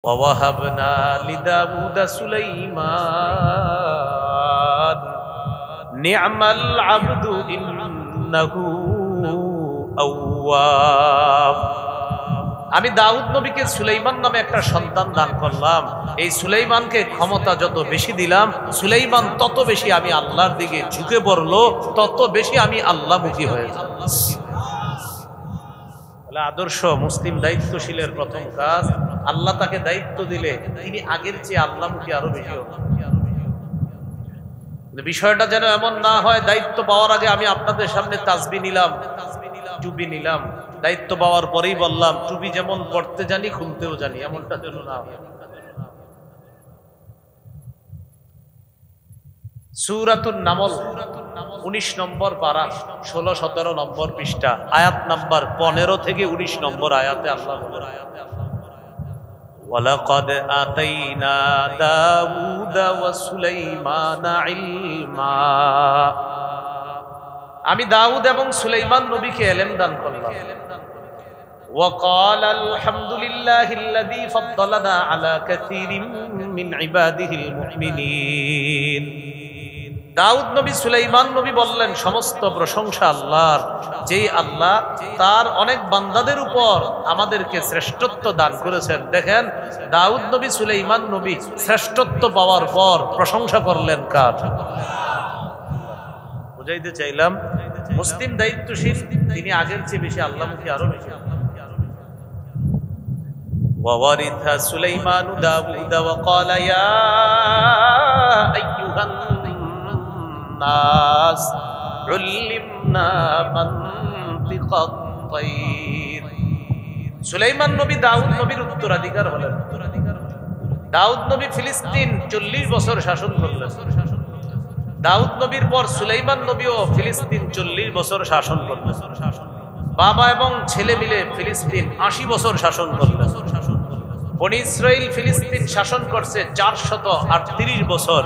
ووهبنا لداود سليمان نعم العبد إنه أواب। আমি দাউদ নবীকে সুলাইমান নামে একটা সন্তান দান করলাম। এই সুলাইমানকে ক্ষমতা যত বেশি দিলাম, সুলাইমান তত বেশি আমি আল্লাহর দিকে ঝুঁকে পড়লো, তত বেশি আমি আল্লাহমুখী হয়ে যাব। আদর্শ মুসলিম দায়িত্বশীলের প্রথম কাজ, আল্লাহ তাকে দায়িত্ব দিলে তিনি আগের চেয়ে আল্লাহমুখী আরো বেশি হবে। বিষয়টা যেন এমন না হয় দায়িত্ব পাওয়ার আগে আমি আপনাদের সামনে তাসবিহ নিলাম, টুপি নিলাম, দায়িত্ব পাওয়ার পরেই বললাম টুপি যেমন পড়তে জানি খুলতেও জানি, এমনটা যেন না হয়। সূরাতুন নামল 19 নম্বর পারা 16-17 নম্বর পৃষ্ঠা, আয়াত নাম্বার 15 থেকে 19 নম্বর আয়াতে আল্লাহ বলেন, ওয়ালাকাদ আতাইনা দাউদা ওয়া সুলাইমানা ইলমা। আমি দাউদ এবং সুলাইমান নবীকে ইলম দান করলাম। وقال الحمد لله الذي فضلنا على كثير من عباده المؤمنين। দাউদ নবী সুলাইমান নবী বললেন সমস্ত প্রশংসা আল্লাহর, যেই আল্লাহ তার অনেক বান্দাদের উপর আমাদেরকে শ্রেষ্ঠত্ব দান করেছেন। দেখেন দাউদ নবী সুলাইমান নবী শ্রেষ্ঠত্ব পাওয়ার পর প্রশংসা করলেন কার? বুঝাইতে চাইলাম মুসলিম দায়িত্বশীল তিনি আগের চেয়ে বেশি আল্লাহমুখী আরো বেশি। وورث سليمان داود وقال يا أيها الناس علمنا منطق الطير। সুলাইমান নবী দাউদ নবীর উত্তরাধিকার হলেন। দাউদ নবী ফিলিস্তিন 40 বছর শাসন করলেন। দাউদ নবীর পর সুলাইমান নবীও ফিলিস্তিন 40 বছর শাসন করলেন। বাবা এবং ছেলে মিলে ফিলিস্তিন 80 বছর শাসন করলেন। বনি ইসরাইল ফিলিস্তিন শাসন করছে 438 বছর,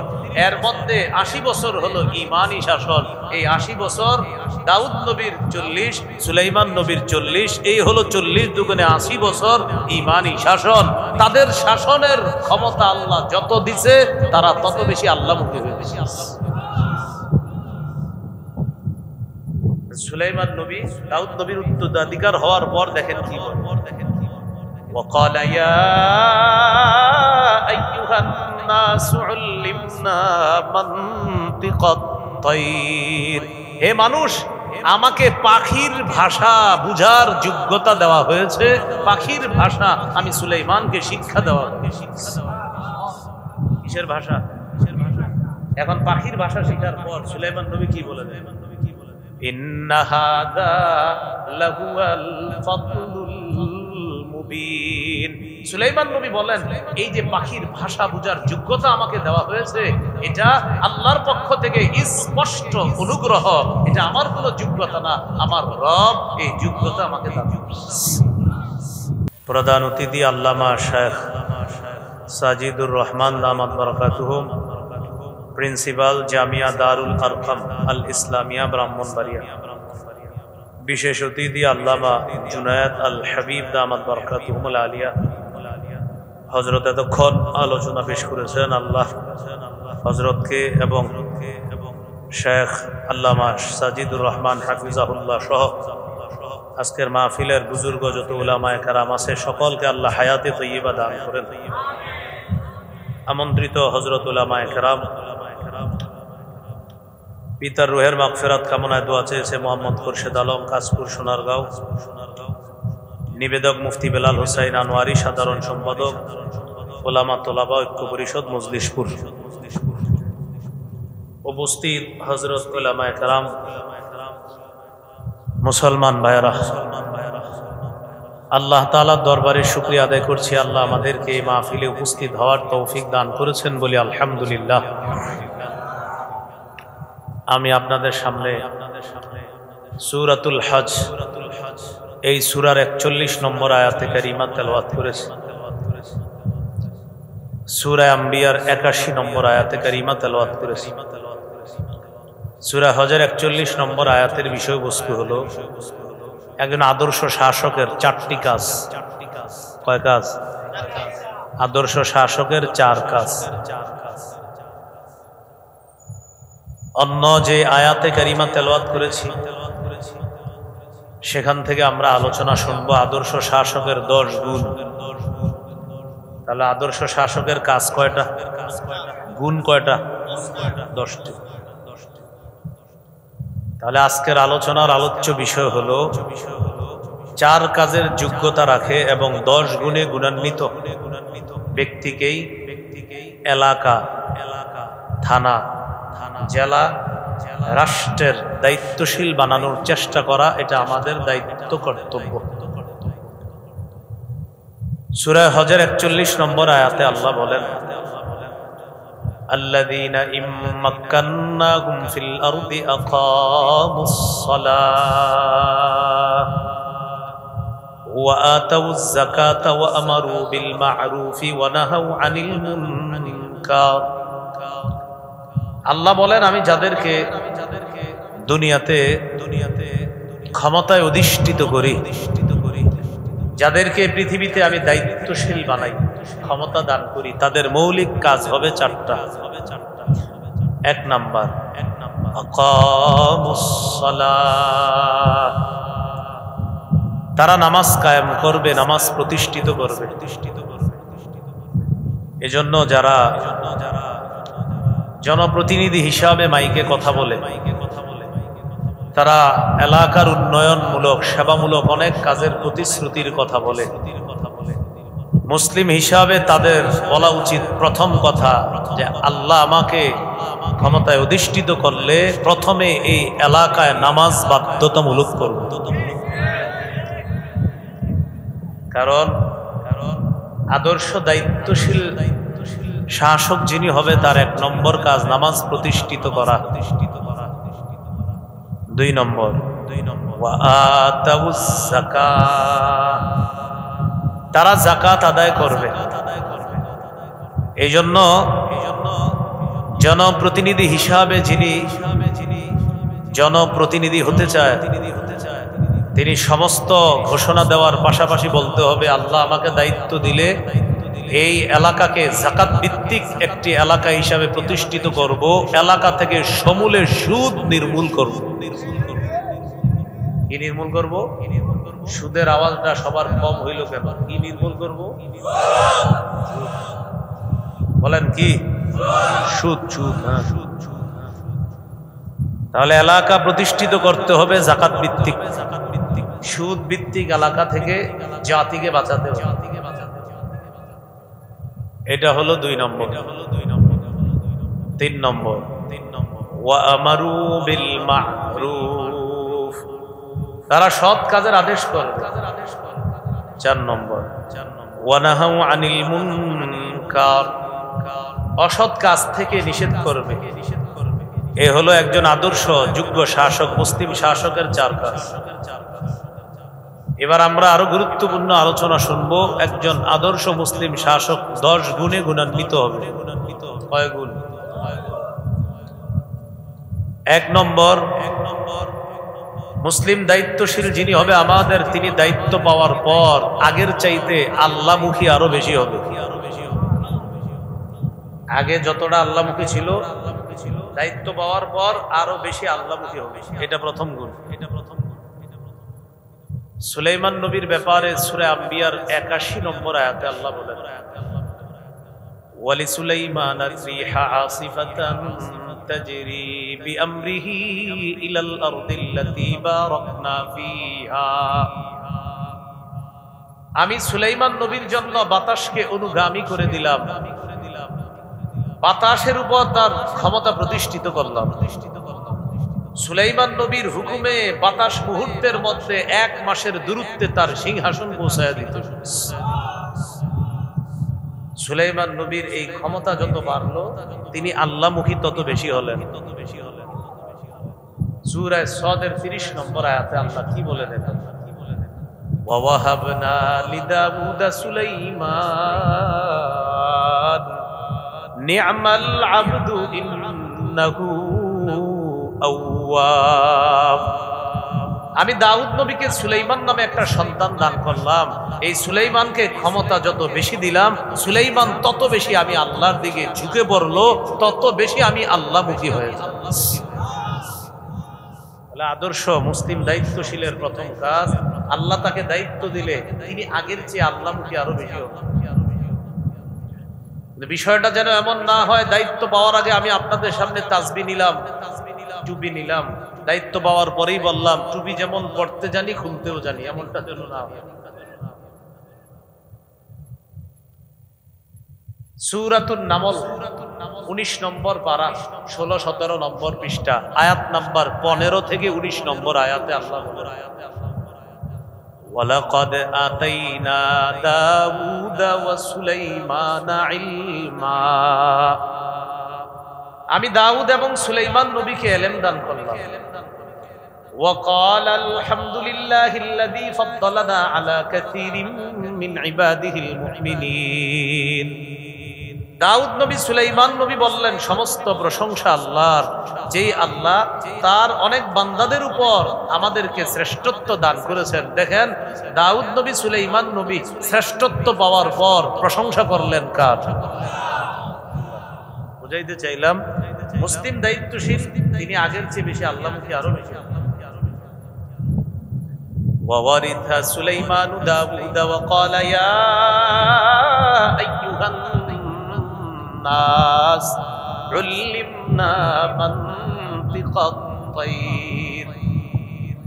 এর মধ্যে 80 বছর হলো ঈমানি শাসন। এই 80 বছর দাউদ নবীর 40, সুলাইমান নবীর 40, এই হলো 40 দুগুণে 80 বছর ঈমানি শাসন। তাদের শাসনের ক্ষমতা আল্লাহ যত দিছে তারা তত বেশি আল্লাহমুখী হয়েছে। সুলাইমান নবী দাউদ নবীর উত্তরাধিকার হওয়ার পর দেখেন কি বলেন, وقال يا أيها الناس علمنا منطق الطير। হে মানুষ, আমাকে পাখির ভাষা বুঝার যোগ্যতা দেওয়া হয়েছে। পাখির ভাষা আমি সুলাইমানকে শিক্ষা দেওয়া হয়েছে। কিসের ভাষা? এখন পাখির ভাষা শেখার পর সুলাইমান নবী কি বলেন? ইন্না হাযা লাহুয়াল ফাদলুল মুবিন। সুলাইমান নবী বলেন এই যে পাখির ভাষা বুঝার যোগ্যতা আমাকে দেওয়া হয়েছে, এটা আল্লাহর পক্ষ থেকে স্পষ্ট অনুগ্রহ। এটা আমার কোনো যোগ্যতা না, আমার রব এই যোগ্যতা আমাকে দান করেছে। প্রধান অতিথি আল্লামা শেখ সাজিদুর রহমান দামাত বারাকাতুহুম, প্রিন্সিপাল জামিয়া দারুল আরকাম আল ইসলামিয়া ব্রাহ্মণবাড়িয়া। বিশেষ অতিথি আল্লামা জুনায়েদ আল হাবিব দামাত বারাকাতুহুল আলিয়া। হযরত এতক্ষণ আলোচনা পেশ করেছেন, আল্লাহ হযরতকে এবং শেখ আল্লামা সাজিদুর রহমান হাফিজাহুল্লাহ সহ আজকের মাহফিলের বুজুর্গ যত উলামায়ে কেরাম আছে সকলকে আল্লাহ হায়াতে তয়্যিবা দান করেন। আমন্ত্রিত হযরত উলামায়ে কেরাম, পিতার রুহের মাগফিরাত কামনায় দোয়া চেয়েছে মোহাম্মদ খুরশেদ আলম, কাশপুর সোনারগাঁও। নিবেদক মুফতি বেলাল হোসাইন আনোয়ারি, সাধারণ সম্পাদক ওলামা তোলাবা ঐক্য পরিষদ মজলিশপুর। উপস্থিত হযরত উলামায়ে কেরাম, মুসলমান ভাইয়েরা, আল্লাহ তাআলার দরবারে শুকরিয়া আদায় করছি আল্লাহ আমাদেরকে এই মাহফিলে উপস্থিত হওয়ার তৌফিক দান করেছেন বলি আলহামদুলিল্লাহ। আমি আপনাদের সামনে সূরাতুল হজ, এই সূরার 41 নম্বর আয়াতে কারিমা তেলাওয়াত করেছি। সূরা আম্বিয়ার 81 নম্বর আয়াতে কারিমা তেলাওয়াত করেছি। সূরা হজের 41 নম্বর আয়াতের বিষয়বস্তু হলো একজন আদর্শ শাসকের 4টি কাজ। কয় কাজ? আদর্শ শাসকের 4 কাজ। অন্য যে আয়াতে কারিমা তেলাওয়াত করেছি সেখান থেকে আমরা আলোচনা শুনব আদর্শ শাসকের 10 গুণ। তাহলে আদর্শ শাসকের কাজ কয়টা, গুণ কয়টা? 10টি। তাহলে আজকের আলোচনার আলোচ্য বিষয় হলো 4 কাজের যোগ্যতা রাখে এবং 10 গুণে গুণান্বিত ব্যক্তিকেই এলাকা, থানা, জেলা, রাষ্ট্রের দায়িত্বশীল বানানোর চেষ্টা করা, এটা আমাদের দায়িত্ব, কর্তব্য। সূরা হজের 41 নম্বর আয়াতে আল্লাহ বলেন, الذين إن مكناهم في الأرض أقاموا الصلاة وآتوا الزكاة وأمروا بالمعروف ونهوا عن المنكر। আল্লাহ বলেন, আমি যাদেরকে দুনিয়াতে ক্ষমতায় অধিষ্ঠিত করি, যাদেরকে পৃথিবীতে আমি দায়িত্বশীল বানাই, ক্ষমতা দান করি, তাদের মৌলিক কাজ হবে 4টা। 1 নাম্বার, আকামুস সালাহ, তারা নামাজ কায়েম করবে, নামাজ প্রতিষ্ঠিত করবে। এজন্য যারা জনপ্রতিনিধি হিসাবে মাইকে কথা বলে, তারা এলাকার উন্নয়নমূলক, সেবামূলক অনেক কাজের প্রতিশ্রুতির কথা বলে। মুসলিম হিসাবে তাদের বলা উচিত প্রথম কথা যে আল্লাহ আমাকে ক্ষমতায় অধিষ্ঠিত করলে প্রথমে এই এলাকায় নামাজ বাধ্যতামূলক করব। কারণ আদর্শ দায়িত্বশীল শাসক যিনি হবে তার 1 নম্বর কাজ নামাজ প্রতিষ্ঠিত করা। 2 নম্বর, ওয়াআতাউস যাকাত, তারা যাকাত আদায় করবে। এই জন্য জনপ্রতিনিধি হিসাবে যিনি জনপ্রতিনিধি হতে চায় তিনি সমস্ত ঘোষণা দেওয়ার পাশাপাশি বলতে হবে, আল্লাহ আমাকে দায়িত্ব দিলে এই এলাকাকে যাকাত ভিত্তিক একটি এলাকা হিসাবে প্রতিষ্ঠিত করব, এলাকা থেকে সমূলে সুদ নির্মূল করব। কি নির্মূল করব? সুদের আওয়াজটা সবার কম হইল কেন? কি নির্মূল করব? বলেন কি? সুদ। তাহলে এলাকা প্রতিষ্ঠিত করতে হবে যাকাত ভিত্তিক, সুদ ভিত্তিক এলাকা থেকে জাতিকে বাঁচাতে হবে। এটা হলো 2 নম্বর। 3 নম্বর, ওয়া আমারু বিল মা'রুফ, তারা সৎ কাজের আদেশ করবে। 4 নম্বর, ওয়া নাহাউ আনিল মুনকার, অসৎ কাজ থেকে নিষেধ করবে। এ হলো একজন আদর্শ যোগ্য শাসক, মুসলিম শাসকের 4 কাজ। এবার আমরা আরো গুরুত্বপূর্ণ আলোচনা শুনবো। একজন আদর্শ মুসলিম শাসক 10 গুণে গুণান্বিত হবে। কয় গুণ? 1 নম্বর, মুসলিম দায়িত্বশীল যিনি হবে আমাদের, তিনি দায়িত্ব পাওয়ার পর আগের চাইতে আল্লাহমুখী আরো বেশি হবে। আগে যতটা আল্লাহমুখী ছিল, দায়িত্ব পাওয়ার পর আরো বেশি আল্লাহমুখী হবে। এটা প্রথম গুণ। সুলাইমান নবীর ব্যাপারে সূরা আম্বিয়ার 81 নম্বর আয়াতে আল্লাহ বলেন, ওয়ালি সুলাইমানা রিহা আসিফাতান তাজরি বিআমরিহি ইলাল আরদিল্লাতী বারাকনা ফিহা। আমি সুলাইমান নবীর জন্য বাতাসকে অনুগামী করে দিলাম, বাতাসের উপর তার ক্ষমতা প্রতিষ্ঠিত করলাম। সুলাইমান নবীর হুকুমে বাতাস মুহূর্তের মধ্যে 1 মাসের দূরত্বে তার সিংহাসন পৌঁছায় দিত। সুলাইমান নবীর এই ক্ষমতা যত বাড়লো, তিনি আল্লাহমুখী তত বেশি হলেন। সূরা সদের 30 নম্বর আয়াতে আল্লাহ কি বলে দেন, ওয়া ওয়াহাবনা লিদাউদা সুলাইমান নি'মাল আবদু ইন্নাহু আওয়াব। আমি দাউদ নবীকে সুলাইমান নামে একটা সন্তান দান করলাম। এই সুলাইমানকে ক্ষমতা যত বেশি দিলাম, সুলাইমান তত বেশি আমি আল্লাহর দিকে ঝুঁকে পড়লো, তত বেশি আমি আল্লাহমুখী হয়ে যাব। আদর্শ মুসলিম দায়িত্বশীলের প্রথম কাজ, আল্লাহ তাকে দায়িত্ব দিলে তিনি আগের চেয়ে আল্লাহমুখী আরো বেশি হবে। বিষয়টা যেন এমন না হয় দায়িত্ব পাওয়ার আগে আমি আপনাদের সামনে তাসবিহ নিলাম, টুপি নিলাম, দায়িত্ব পাওয়ার পরেই বললাম টুপি যেমন পড়তে জানি খুলতেও জানি, এমনটা যেন না হয়। সূরাতুন নামল 19 নম্বর পারা 16-17 নম্বর পৃষ্ঠা, আয়াত নাম্বার 15 থেকে 19 নম্বর আয়াতে আল্লাহ বলেন, ওয়ালাকাদ আতাইনা দাউদা ওয়া সুলাইমানা ইলমা। আমি দাউদ এবং সুলাইমান নবীকে ইলম দান করলাম। وقال الحمد لله الذي فضلنا على كثير من عباده المؤمنين। দাউদ নবী সুলাইমান নবী বললেন সমস্ত প্রশংসা আল্লাহর, যেই আল্লাহ তার অনেক বান্দাদের উপর আমাদেরকে শ্রেষ্ঠত্ব দান করেছেন। দেখেন দাউদ নবী সুলাইমান নবী শ্রেষ্ঠত্ব পাওয়ার পর প্রশংসা করলেন কার? বুঝাইতে চাইলাম মুসলিম দায়িত্বশীল তিনি আগের চেয়ে বেশি আল্লাহমুখী আরো বেশি। وورث سليمان داود وقال يا أيها الناس علمنا منطق الطير।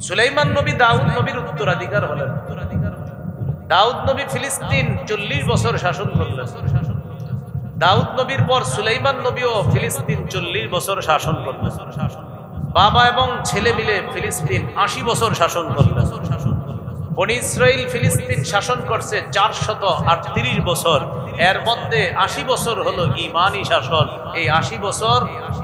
সুলাইমান নবী দাউদ নবীর উত্তরাধিকার হলেন। দাউদ নবী ফিলিস্তিন 40 বছর শাসন করলেন। দাউদ নবীর পর সুলাইমান নবীও ফিলিস্তিন 40 বছর শাসন করলেন। বাবা এবং ছেলে মিলে ফিলিস্তিন 80 বছর শাসন করলেন। বনি ইসরাইল ফিলিস্তিন শাসন করছে 438 বছর, এর মধ্যে 80 বছর হলো ঈমানি শাসন। এই 80 বছর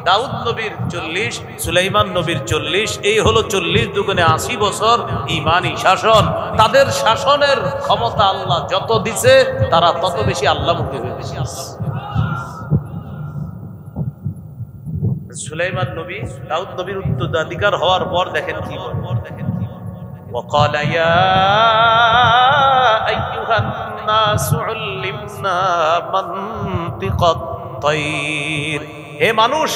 দাউদ নবীর 40, সুলাইমান নবীর 40, এই হলো 40 দুগুণে 80 বছর ঈমানি শাসন। তাদের শাসনের ক্ষমতা আল্লাহ যত দিছে তারা তত বেশি আল্লাহমুখী হয়েছে। সুলাইমান নবী দাউদ নবীর উত্তরাধিকার হওয়ার পর দেখেন কি বলেন, وقال يا أيها الناس علمنا منطق الطير। হে মানুষ,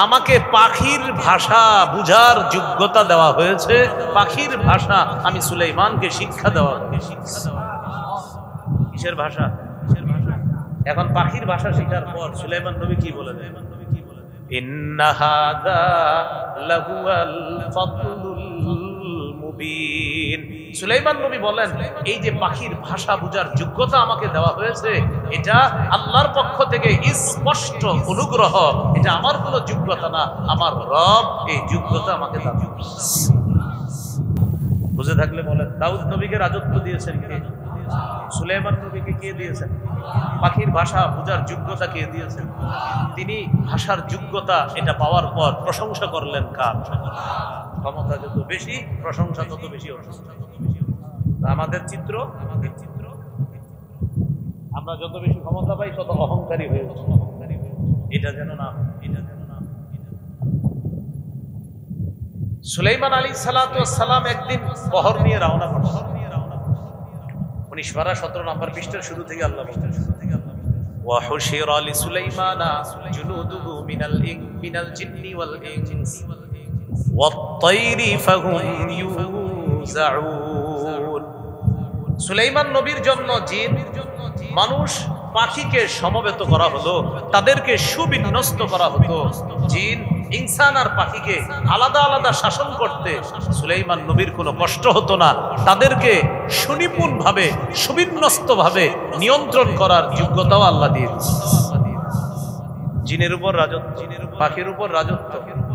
আমাকে পাখির ভাষা বুঝার যোগ্যতা দেওয়া হয়েছে। পাখির ভাষা আমি সুলাইমানকে শিক্ষা দেওয়া হয়েছে। কিসের ভাষা? এখন পাখির ভাষা শেখার পর সুলাইমান নবী কি বলেন? ইন্না হাযা লাহুয়াল ফাদলুল মুবিন। সুলাইমান নবী বলেন এই যে পাখির ভাষা বুঝার যোগ্যতা আমাকে দেওয়া হয়েছে, এটা আল্লাহর পক্ষ থেকে স্পষ্ট অনুগ্রহ। এটা আমার কোনো যোগ্যতা না, আমার রব এই যোগ্যতা আমাকে দান করেছে। বুঝে থাকলে বলেন দাউদ নবীকে রাজত্ব দিয়েছেন কে? সুলাইমান নবীকে কে দিয়েছেন? পাখির ভাষা বুঝার যোগ্যতা কে দিয়েছেন? তিনি ভাষার যোগ্যতা এটা পাওয়ার পর প্রশংসা করলেন কার? ক্ষমতা যত বেশি প্রশংসা তত বেশি। আমাদের চিত্র আমরা যত বেশি ক্ষমতা পাই তত অহংকারী হয়ে উঠি। এটা যেন না। সুলাইমান আলাইহিস সালাতু ওয়াস সালাম একদিন বহর নিয়ে রওনা করলেন। 19 পারা 17 নম্বর পৃষ্ঠার শুরু থেকে আল্লাহ বলেন, ওয়া হুশিরা লিসুলাইমানা জুনুদুহু মিনাল জিন্নি ওয়াল ইনস ওয়াত-তায়রি ফাহুম ইউযাউন। সুলাইমান নবীর জন্য জিন, মানুষ, পাখিকে সমবেত করা হলো, তাদেরকে সুবিন্যস্ত করা হতো। জিন, ইনসান আর পাখিকে আলাদা আলাদা শাসন করতে সুলাইমান নবীর কোনো কষ্ট হতো না। তাদেরকে সুনিপুণ ভাবে সুবিন্যস্ত ভাবে নিয়ন্ত্রণ করার যোগ্যতাও আল্লাহ দিয়েছেন। জিনের উপর রাজত্ব, পাখির উপর রাজত্ব,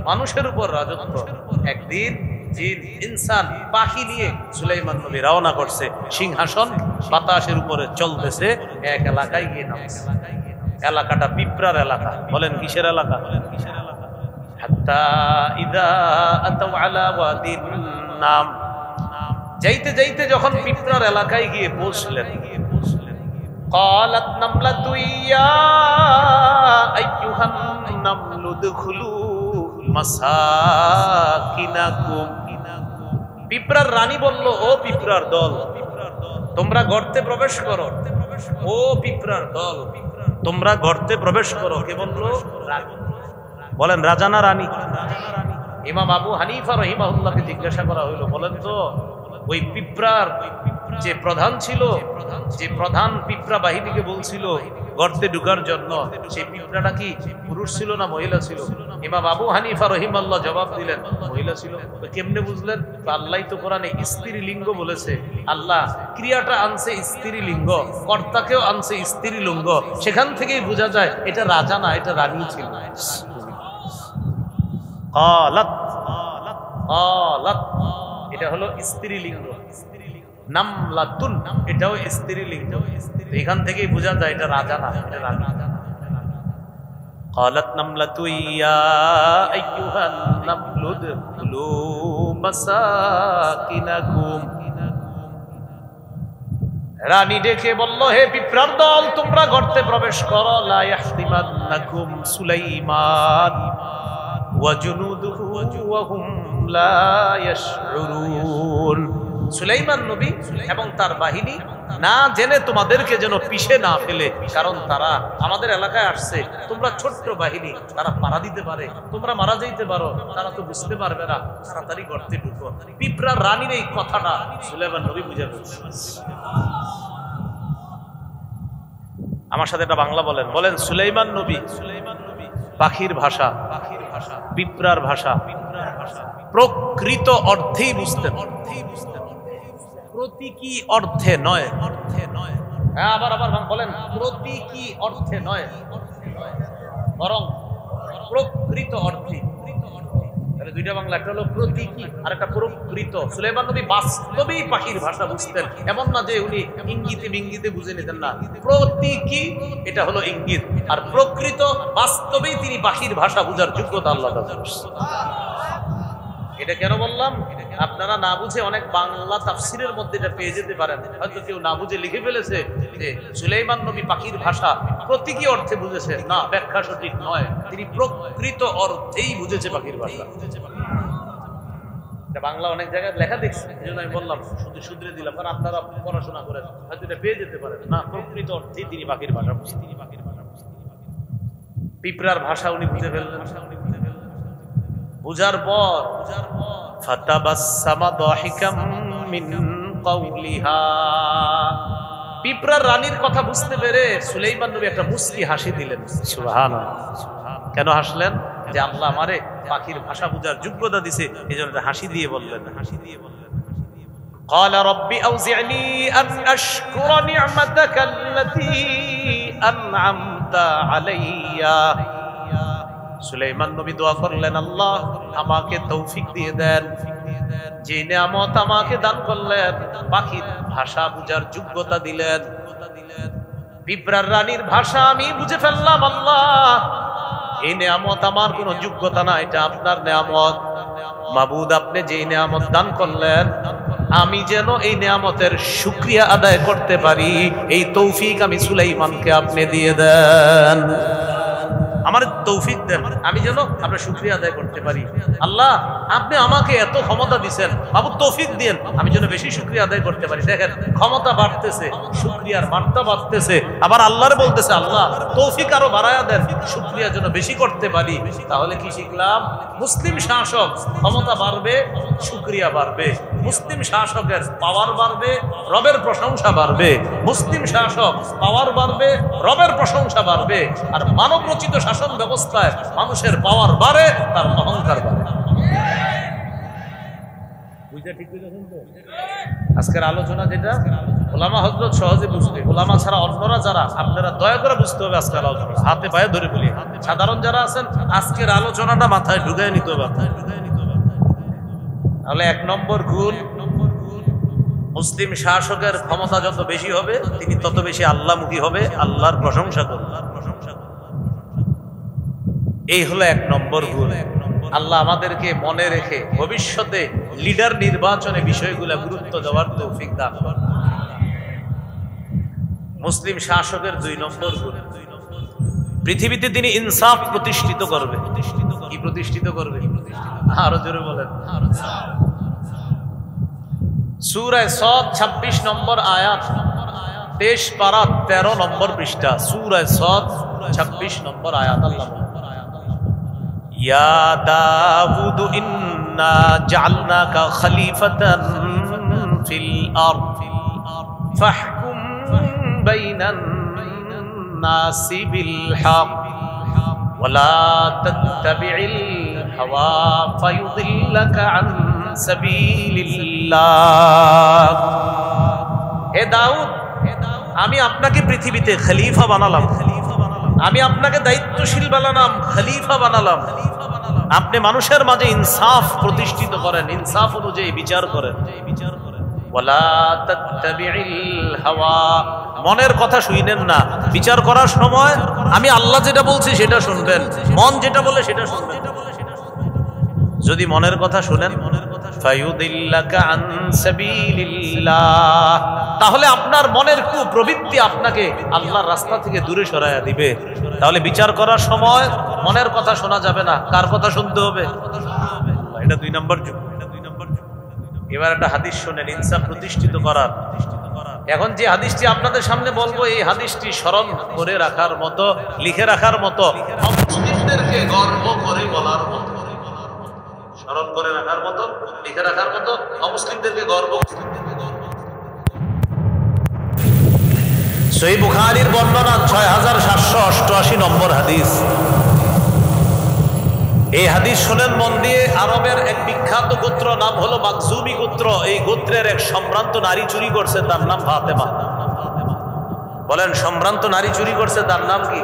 মানুষের উপর রাজত্ব। একদিন জিন, ইনসান, পাখি নিয়ে সুলাইমান নবী রওনা করছে। সিংহাসন বাতাসের উপরে চলতেছে। এক এলাকায় গিয়ে নামছে। এলাকাটা পিঁপড়ার এলাকা। বলেন কিসের এলাকা? হাত্তা ইযা আতাউ আলা ওয়াদিন নাম। যাইতে যাইতে যখন পিঁপড়ার এলাকায় গিয়ে পৌঁছলেন, قالت نملة يا أيها النمل ادخلوا مساكنكم পিঁপড়ার রানী বলল, ও পিঁপড়ার দল, তোমরা গর্তে প্রবেশ করো। ও পিঁপড়ার দল, তোমরা গর্তে প্রবেশ করো। কে বললো? বলেন রাজা না রানী? ইমাম আবু হানিফা রাহিমাহুল্লাহকে জিজ্ঞাসা করা হইল, বলেন তো ওই পিঁপড়ার যে প্রধান ছিল, যে প্রধান পিঁপড়া বাহিনীকে বলছিল গর্তে ঢুকার জন্য, সেই পিঁপড়াটা কি পুরুষ ছিল না মহিলা ছিল? ইমাম আবু হানিফা রাহিমাহুল্লাহ জবাব দিলেন মহিলা ছিল। কেমনে বুঝলেন? আল্লাহ তো কোরআনে স্ত্রীলিঙ্গ বলেছে, আল্লাহ ক্রিয়াটা আনছে স্ত্রীলিঙ্গ, কর্তাকেও আনছে স্ত্রীলিঙ্গ, সেখান থেকেই বোঝা যায় এটা রাজা না, এটা রানী ছিল। এটা হলো স্ত্রীলিঙ্গ। নামলাতুন, এটাও স্ত্রীলিঙ্গ। এখান থেকেই বোঝা যায় এটা রাজা না, এটা রানী। قالت نملة يا أيها النمل ادخلوا مساكنكم। রানী ডেকে বলল, হে পিঁপড়ার দল, তোমরা গর্তে প্রবেশ করো। লা ইয়াহতিমান্নাকুম সুলাইমান ওয়া জুনুদুহু ওয়া হুম লা ইয়াশউরুন। সুলাইমান নবী এবং তার বাহিনী না জেনে তোমাদেরকে যেন পিষে না ফেলে, কারণ তারা আমাদের এলাকায় আসছে। তোমরা ছোট্ট বাহিনী, তারা পাড়া দিতে পারে, তোমরা মারা যাইতে পারো, তারা তো বুঝতে পারবে না, তাড়াতাড়ি গর্তে ঢুকো। পিঁপড়ার রানীর এই কথাটা সুলাইমান নবী বুঝে ফেলছে। আমার সাথে এটা বাংলা বলেন, বলেন সুলাইমান নবী পাখির ভাষা, পিঁপড়ার ভাষা প্রকৃত অর্থেই বুঝতেন, প্রতীকী অর্থে নয়। হ্যাঁ, আবার বলেন, প্রতীকী অর্থে নয়, বরং প্রকৃত অর্থে। দুইটা বাংলা, একটা হলো প্রতীকী আর একটা প্রকৃত। সুলাইমান নবী বাস্তবেই পাখির ভাষা বুঝতেন, এমন না যে উনি ইঙ্গিতে বিঙ্গিতে বুঝে নিতেন না। প্রতীকী এটা হলো ইঙ্গিত, আর প্রকৃত বাস্তবেই তিনি পাখির ভাষা বুঝার যোগ্যতা আল্লাহ তাআলা। এটা কেন বললাম? আপনারা না বুঝে অনেক বাংলা তাফসিরের মধ্যে এটা পেয়ে যেতে পারেন। হয়তো কেউ না বুঝে লিখে ফেলেছে যে সুলাইমান নবী পাখির ভাষা প্রতীকী অর্থে বুঝেছে। না, ব্যাখ্যা সঠিক নয়, তিনি প্রকৃত অর্থেই বুঝেছে পাখির ভাষা। এটা বাংলা অনেক জায়গায় লেখা দেখছি, এই জন্য আমি বললাম, শুধু শুধরে দিলাম, কারণ আপনারা পড়াশোনা করেন, হয়তো এটা পেয়ে যেতে পারেন। না, প্রকৃত অর্থেই তিনি পাখির ভাষা বুঝেছেন। পিঁপড়ার ভাষা উনি বুঝে ফেললেন। বুঝার পর ফাতাবাসসামা দাহিকাম মিন কাওলিহা, পিঁপড়ার রানীর কথা বুঝতে পেরে সুলাইমান নবী একটা মুস্কি হাসি দিলেন। সুবহানাল্লাহ। কেন হাসলেন? যে আল্লাহ আমারে পাখির ভাষা বুঝার যোগ্যতা দিয়েছে, এজন্য হাসি দিয়ে বললেন। قال رب أوزعني أن أشكر نعمتك التي أنعمت علي। সুলাইমান নবী দোয়া করলেন, আল্লাহ আমাকে তৌফিক দিয়ে দেন, যে নিয়ামত আমাকে দান করলেন, পাখির ভাষা বুঝার যোগ্যতা দিলেন। পিঁপড়ার রানীর ভাষা আমি বুঝে ফেললাম। আল্লাহ, এই নিয়ামত আমার কোনো যোগ্যতা না, এটা আপনার নিয়ামত। মাবুদ, আপনি যে নিয়ামত দান করলেন, আমি যেন এই নিয়ামতের শুকরিয়া আদায় করতে পারি, এই তৌফিক আমি সুলাইমানকে আপনি দিয়ে দেন। আমার তৌফিক দেন, আমি যেন আপনার শুকরিয়া আদায় করতে পারি। আল্লাহ, আপনি আমাকে এত ক্ষমতা দিচ্ছেন, বাবু তৌফিক দেন, আমি যেন বেশি শুকরিয়া আদায় করতে পারি। দেখেন, ক্ষমতা বাড়তেছে, শুকরিয়ার মাত্রা বাড়তেছে, আবার আল্লাহর বলতেছে, আল্লাহ তৌফিক আরো বাড়ায়া দেন, শুকরিয়া যেন বেশি করতে পারি। তাহলে কি শিখলাম? মুসলিম শাসক ক্ষমতা বাড়বে, শুকরিয়া বাড়বে। মুসলিম শাসকের পাওয়ার বাড়বে, রবের প্রশংসা বাড়বে। মুসলিম শাসক পাওয়ার বাড়বে, রবের প্রশংসা বাড়বে। আর মানব রচিত শাসন ব্যবস্থায় মানুষের পাওয়ার বাড়ে, তার অহংকার বাড়ে। আজকের আলোচনা যেটা, ওলামা হযরত সহজে বুঝবে, ওলামা ছাড়া অন্যরা যারা, আপনারা দয়া করে বুঝতে হবে আজকের আলোচনা। হাতে পায়ে ধরে বলি, সাধারণ যারা আছেন আজকের আলোচনাটা মাথায় ঢুকায় নিতে হবে। তাহলে 1 নম্বর গুণ, মুসলিম শাসকের ক্ষমতা যত বেশি হবে, তিনি তত বেশি আল্লাহমুখী হবে, আল্লাহর প্রশংসা করবে। এই হলো 1 নম্বর গুণ। আল্লাহ আমাদেরকে মনে রেখে ভবিষ্যতে লিডার নির্বাচনে বিষয়গুলো গুরুত্ব দেওয়ার তৌফিক দান করুন। মুসলিম শাসকের 2 নম্বর গুণ, পৃথিবীতে তিনি ইনসাফ প্রতিষ্ঠিত করবে। কি প্রতিষ্ঠিত করবে? আরো জোরে বলেন। সূরা সদ 26 নম্বর আয়াত, 23 পারা 13 নম্বর পৃষ্ঠা। সূরা সদ 26 নম্বর আয়াত। আল্লাহ ইয়া দাউদ ইন্না জাআলনাকা খলিফাতান ফিল আরদ ফাহকুম বাইনান নাসি বিল হক ওয়ালা তাত্তাবি'ল হাওয়া ফায়ুদিল্লাকা আন সাবিলিল্লাহ। হে দাউদ, আমি আপনাকে পৃথিবীতে খলিফা বানালাম, আমি আপনাকে দায়িত্বশীল বানালাম, খলিফা বানালাম। আপনি মানুষের মাঝে ইনসাফ প্রতিষ্ঠিত করেন, ইনসাফ অনুযায়ী বিচার করেন। ওয়ালা তাত্তাবি'ল হাওয়া, মনের কথা শুনেন না। বিচার করার সময় আমি আল্লাহ যেটা বলছি সেটা শুনবেন, মন যেটা বলে সেটা শুনবেন। যদি মনের কথা শুনেন ফায়ুদিল্লাকা আন সাবিলিল্লাহ, তাহলে আপনার মনের কুপ্রবৃত্তি আপনাকে আল্লাহর রাস্তা থেকে দূরে সরাইয়া দিবে। তাহলে বিচার করার সময় মনের কথা শোনা যাবে না, কার কথা শুনতে হবে? এটা 2 নম্বর যুগ। এবার একটা হাদিস শুনেন ইনসাফ প্রতিষ্ঠিত করার। এখন যে হাদিসটি আপনাদের সামনে বলবো, এই হাদিসটি স্মরণ করে রাখার মতো, লিখে রাখার মতো, মুসলিমদেরকে গর্ব করে বলার মতো, স্মরণ করে রাখার মতো, লিখে রাখার মতো, অমুসলিমদেরকে গর্ব। সহিহ বুখারীর বর্ণনা 6788 নম্বর হাদিস। এই হাদিস শুনেন মন দিয়ে। আরবের এক বিখ্যাত গোত্র, নাম হলো মাখজুমি গোত্র। এই গোত্রের এক সম্ভ্রান্ত নারী চুরি করছে, তার নাম ফাতেমা। বলেন, সম্ভ্রান্ত নারী চুরি করছে, তার নাম কি?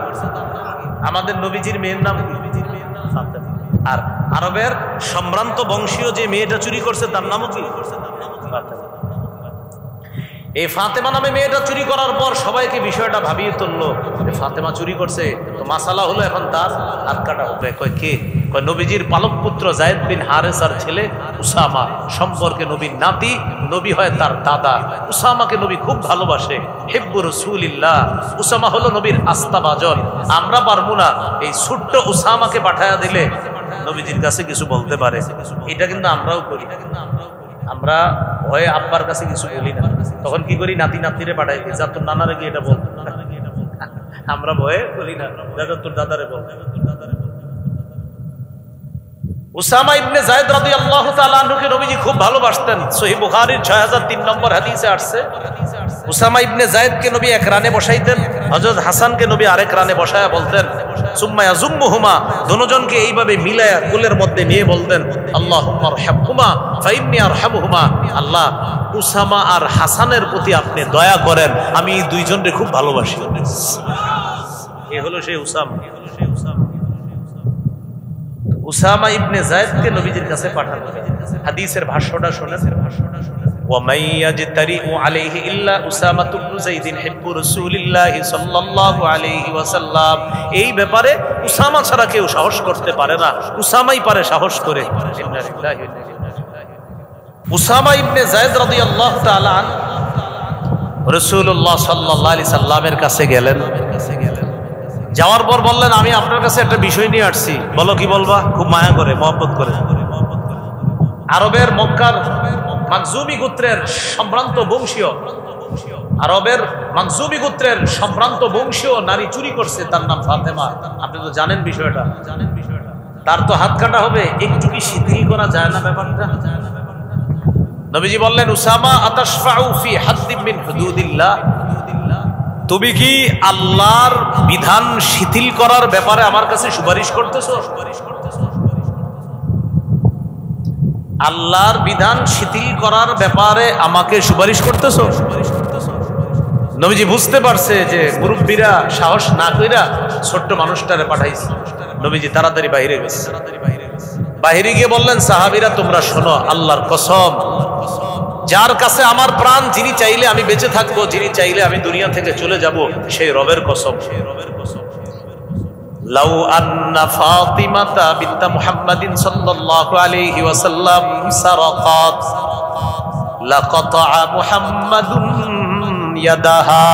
আমাদের নবীজির মেয়ের নাম কি? ফাতেমা। আর আরবের সম্ভ্রান্ত বংশীয় যে মেয়েটা চুরি করছে তার নামও কি? ফাতেমা। এই ফাতেমা নামে মেয়েটা চুরি করার পর সবাইকে বিষয়টা ভাবিয়ে তুললো, ফাতেমা চুরি করছে, তো মাসালা হলো এখন তার হাত কাটা হবে। কয় কে? কয় নবীজির পালক পুত্র যায়েদ বিন হারেসার ছেলে উসামা, সম্পর্কে নবীর নাতি, নবী হয় তার দাদা। উসামাকে নবী খুব ভালোবাসে, হিব্বু রাসূলিল্লাহ। উসামা হলো নবীর আস্তাবাজন। আমরা পারবো না, এই ছোট্ট উসামাকে পাঠায়া দিলে নবীজির কাছে কিছু বলতে পারে। এটা কিন্তু আমরাও করি। আমরা ভয়ে আব্বার কাছে কিছু বলি না, তখন কি করি? নাতি নাতিরে পাঠাই, যা তোর নানারে গিয়ে এটা বল। আমরা ভয়ে বলি না, যা তোর দাদারে বল। উসামা ইবনে যায়েদ রাদিয়াল্লাহু তাআলা আনহুকে নবীজি খুব ভালোবাসতেন। সহিহ বুখারীর 6003 নম্বর হাদিসে আসছে, উসামা ইবনে যায়েদকে নবী এক রানে বসাইতেন, হযরত হাসানকে নবী আরেক রানে বসায়া বলতেন সুম্মা ইয়াজুম্মুহুমা, দুজনকে এইভাবে মিলায়া কোলের মধ্যে নিয়ে বলতেন আল্লাহুম্মা আরহামহুমা ফাইন্নী আরহামুহুমা। আল্লাহ, উসামা আর হাসানের প্রতি আপনি দয়া করেন, আমি এই দুইজনকে খুব ভালোবাসি। এই হলো সেই উসামা। উসামা ইবনে যায়েদকে নবীজির কাছে পাঠানো। হাদিসের ভাষ্যটা শুনেন। ওয়া মাইয়াজতারিউ আলাইহি ইল্লা উসামা ইবনে যায়েদ হিব্বু রাসূলিল্লাহি সাল্লাল্লাহু আলাইহি ওয়াসাল্লাম। এই ব্যাপারে উসামা ছাড়া কেউ সাহস করতে পারে না, উসামাই পারে সাহস করে। উসামা ইবনে যায়েদ রাদিয়াল্লাহু তাআলা আনহু রাসূলুল্লাহ সাল্লাল্লাহু আলাইহি সাল্লামের কাছে গেলেন। যাওয়ার পর বললেন, আমি আপনার কাছে একটা বিষয় নিয়ে আসছি। বলো, কি বলবা? খুব মায়া করে, মহব্বত করে। আরবের মক্কার মাখজুমি গোত্রের সম্ভ্রান্ত বংশীয়, আরবের মাখজুমি গোত্রের সম্ভ্রান্ত বংশীয় নারী চুরি করছে, তার নাম ফাতেমা। আপনি তো জানেন বিষয়টা। তার তো হাত কাটা হবে, একটু কি শিথিল করা যায় না ব্যাপারটা? নবীজি বললেন, উসামা আতাশফাউ ফি হাদ্দিম মিন হুদুদিল্লাহ, তুমি কি আল্লাহর বিধান শিথিল করার ব্যাপারে আমার কাছে সুপারিশ করতেছো? আল্লাহর বিধান শিথিল করার ব্যাপারে আমাকে সুপারিশ করতেছো? নবীজি বুঝতে পারছে যে মুরব্বীরা সাহস না কইরা ছোট্ট মানুষটারে পাঠাইছে। নবীজি তাড়াতাড়ি বাইরে গেছে। বাইরে গিয়ে বললেন, সাহাবীরা তোমরা শোনো, আল্লাহর কসম, যার কাছে আমার প্রাণ, যিনি চাইলে আমি বেঁচে থাকবো, যিনি চাইলে আমি দুনিয়া থেকে চলে যাব, সেই রবের কসম। লাউ আন্না ফাতিমাতা বিনত মুহাম্মাদিন সাল্লাল্লাহু আলাইহি ওয়াসাল্লাম সারাকাত লাকাতা মুহাম্মাদুন ইয়াদাহা।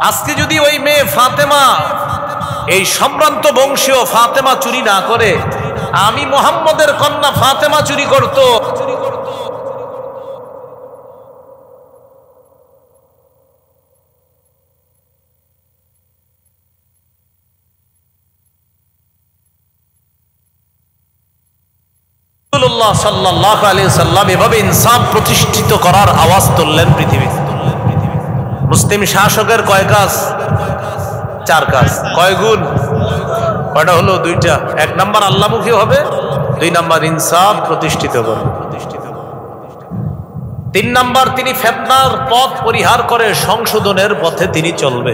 আজকে যদি ওই মেয়ে ফাতেমা, এই সম্ভ্রান্ত বংশীয় ফাতেমা চুরি না করে, আমি মুহাম্মদের কন্যা ফাতেমা চুরি করত, রাসূলুল্লাহ সাল্লাল্লাহু আলাইহি সাল্লাম এভাবে ইনসাফ প্রতিষ্ঠিত করার আওয়াজ তুললেন পৃথিবীতে। মুসলিম শাসকের কয় কাজ? 4 কাজ। কয় গুণ? কয়টা হলো? 2টা। 1 নাম্বার আল্লাহমুখী হবে, 2 নাম্বার ইনসাফ প্রতিষ্ঠিত করবে, 3 নাম্বার তিনি ফিতনার পথ পরিহার করে সংশোধনের পথে তিনি চলবে।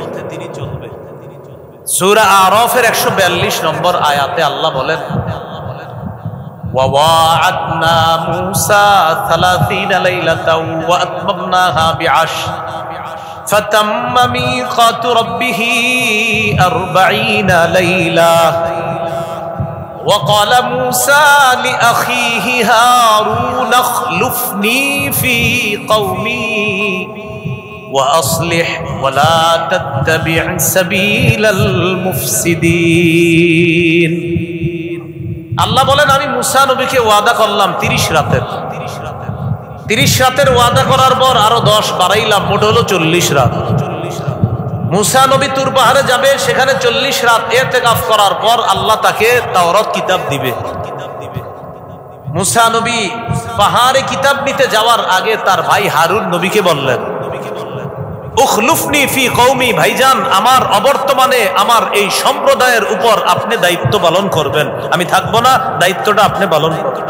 সূরা আরাফের 142 নম্বর আয়াতে আল্লাহ বলেন, وَوَاعَدْنَا مُوسَى 30 لَيْلَةً وَأَتْمَمْنَاهَا بِعَشْرٍ فَتَمَّ مِيقَاتُ رَبِّهِ 40 لَيْلَةً وَقَالَ مُوسَى لِأَخِيهِ هَارُونَ اخْلُفْنِي فِي قَوْمِي وَأَصْلِحْ وَلَا تَتَّبِعْ سَبِيلَ الْمُفْسِدِينَ। আল্লাহ বলেন, আমি মুসা নবীকে ওয়াদা করলাম 30 রাতের। 30 রাতের ওয়াদা করার পর আরো 10 বাড়াইলাম, মোট হলো 40 রাত। মুসা নবী তুর পাহাড়ে যাবে, সেখানে 40 রাত ইতিকাফ করার পর আল্লাহ তাকে তাওরাত কিতাব দিবে। মুসা নবী পাহাড়ে কিতাব নিতে যাওয়ার আগে তার ভাই হারুন নবীকে বললেন, উখলুফনি ফি কওমি, ভাইজান আমার অবর্তমানে আমার এই সম্প্রদায়ের উপর আপনি দায়িত্ব পালন করবেন, আমি থাকবো না, দায়িত্বটা আপনি পালন করবেন।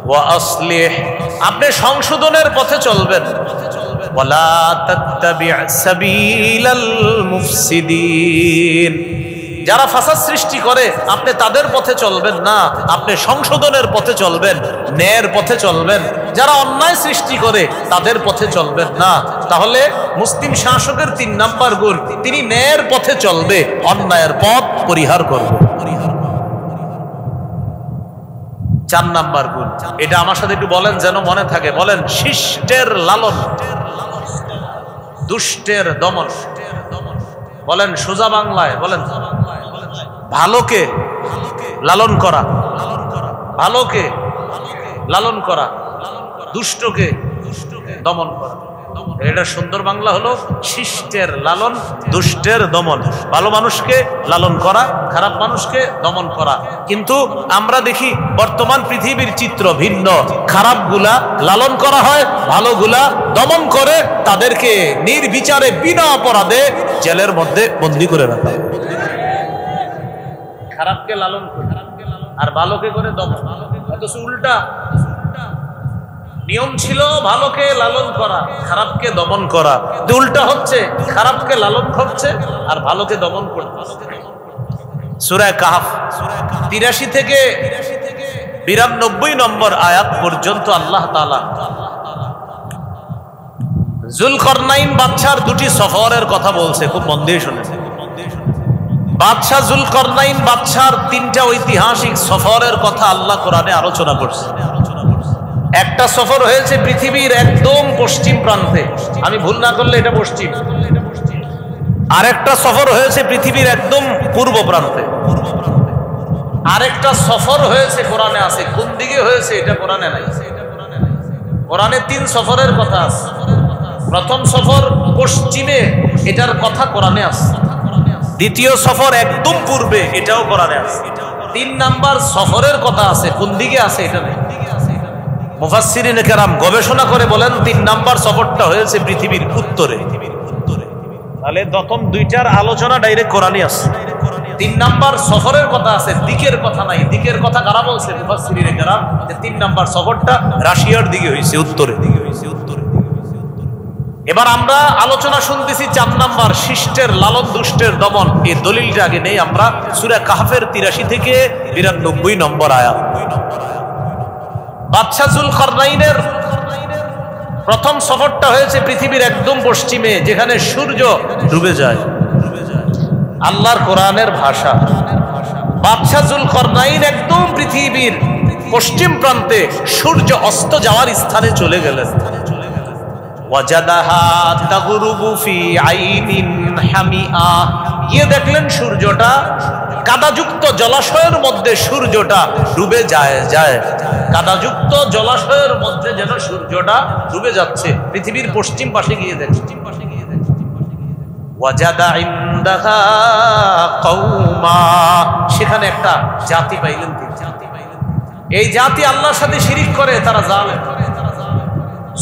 ওয়া আসলিহ, আপনি সংশোধনের পথে চলবেন। ওয়ালা তাত্তাবি' সাবিলাল মুফসিদিন, যারা ফাসাদ সৃষ্টি করে আপনি তাদের পথে চলবেন না, আপনি সংশোধনের পথে চলবেন, ন্যায়ের পথে চলবেন। যারা অন্যায় সৃষ্টি করে তাদের পথে চলবেন না। তাহলে মুসলিম শাসকের 3 নাম্বার গুণ, তিনি ন্যায়ের পথে চলবে, অন্যায়ের পথ পরিহার করবে। 4 নাম্বার গুণ, এটা আমার সাথে একটু বলেন যেন মনে থাকে। বলেন, শিষ্টের লালন, দুষ্টের দমন। বলেন সোজা বাংলায়, বলেন ভালোকে লালন করা, ভালোকে লালন করা, দুষ্টকে দমন করা। এটা সুন্দর বাংলা হলো শিষ্টের লালন, দুষ্টের দমন। ভালো মানুষকে লালন করা, খারাপ মানুষকে দমন করা। কিন্তু আমরা দেখি বর্তমান পৃথিবীর চিত্র ভিন্ন। খারাপগুলা লালন করা হয়, ভালোগুলা দমন করে তাদেরকে নির্বিচারে বিনা অপরাধে জেলের মধ্যে বন্দী করে রাখা। খারাপকে লালন করে আর ভালোকে করে দমন, অথচ উল্টা নিয়ম ছিল ভালোকে লালন করা, খারাপকে দমন করা। উল্টা হচ্ছে, খারাপকে লালন করছে আর ভালোকে দমন করছে। সূরা কাহফ 83 থেকে 92 নম্বর আয়াত পর্যন্ত আল্লাহ তাআলা যুলকরনাইন বাদশার 2টি সফরের কথা বলছে, খুব মন দিয়ে শুনেন। বাদশাহ যুলকরনাইন বাদশার 3টা ঐতিহাসিক সফরের কথা আল্লাহ কোরআনে আলোচনা করছে। একটা সফর হয়েছে পৃথিবীর একদম পশ্চিম প্রান্তে, আমি ভুল না করলে এটা পশ্চিম। আরেকটা সফর হয়েছে পৃথিবীর একদম পূর্ব প্রান্তে। আরেকটা সফর হয়েছে কোরআনে আছে, কোন দিকে হয়েছে এটা কোরআনে নাই। কোরআনে 3 সফরের কথা আছে। প্রথম সফর পশ্চিমে, এটার কথা কোরআনে আছে। দ্বিতীয় সফর একদম পূর্বে, এটাও কোরআনে আছে। 3 নাম্বার সফরের কথা আছে, কোন দিকে আছে এটা নেই। মুফাসসিরিনে কেরাম গবেষণা করে বলেন 3 নাম্বার সফরটা হয়েছে পৃথিবীর উত্তরে। তাহলে প্রথম 2টার আলোচনা ডাইরেক্ট কোরআনে আছে। 3 নাম্বার সফরের কথা আছে, দিকের কথা নাই। দিকের কথা কারা বলছে? মুফাসসিরিনে কেরাম, যে 3 নাম্বার সফরটা রাশিয়ার দিকে হয়েছে, উত্তরে। এবার আমরা আলোচনা শুনতেছি 4 নাম্বার, শিষ্টের লালন, দুষ্টের দমন। এই দলিলটা আগে নেই আমরা। সূরা কাহফের 83 থেকে 92 নম্বর আয়াত। বাদশাহ যুলকরনাইনের প্রথম সফরটা হয়েছে পৃথিবীর একদম পশ্চিমে, যেখানে সূর্য ডুবে যায়। আল্লাহর কোরআনের ভাষা। বাদশাহ যুলকরনাইন একদম পৃথিবীর পশ্চিম প্রান্তে সূর্য অস্ত যাওয়ার স্থানে চলে গেলেন। ওয়াজাদাহা তাগরুবু ফি আইনিন হামিআ, গিয়ে দেখলেন সূর্যটা কাদাযুক্ত জলাশয়ের মধ্যে সূর্যটা ডুবে যায়। কাদাযুক্ত জলাশয়ের মধ্যে যেন সূর্যটা ডুবে যাচ্ছে। পৃথিবীর পশ্চিম পাশে গিয়ে দেখছেন। ওয়াজাদা ইনদাহা কওমা, সেখানে একটা জাতি পাইলেন। এই জাতি আল্লাহর সাথে শিরিক করে, তারা জালেম।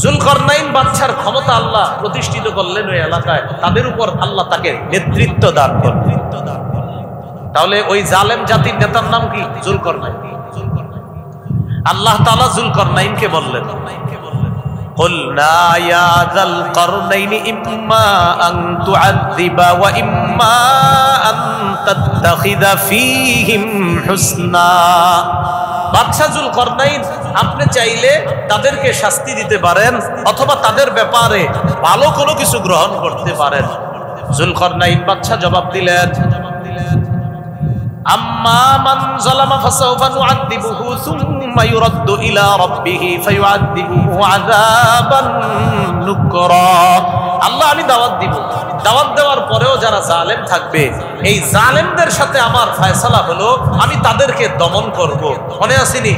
যুলকারনাইন বাদশার ক্ষমতা আল্লাহ প্রতিষ্ঠিত করলেন ওই এলাকায়, তাদের উপর আল্লাহ তাকে নেতৃত্ব দান করলেন। তাহলে ওই জালেম জাতির নেতার নাম কি? যুলকারনাইন। আল্লাহ তাআলা যুলকারনাইনকে বললেন, قلنا يا ذا القرنين إما أن تعذب وإما أن تتخذ فيهم حسنا। বাদশা যুলকারনাইন, আপনি চাইলে তাদেরকে শাস্তি দিতে পারেন অথবা তাদের ব্যাপারে ভালো কোনো কিছু গ্রহণ করতে পারেন। যুলকারনাইন বাদশা জবাব দিলেন, আম্মা মান যালামা ফাসাউফা নুআযিবুহু সুম্মা ইউরাদ্দু ইলা রাব্বিহি ফায়ুআযিবুহু আযাবান নুকরা। আল্লাহ, আমি দাওয়াত দিব, দাওয়াত দেওয়ার পরেও যারা জালেম থাকবে, এই জালেমদের সাথে আমার ফয়সালা হলো আমি তাদেরকে দমন করব। মনে আসেনি?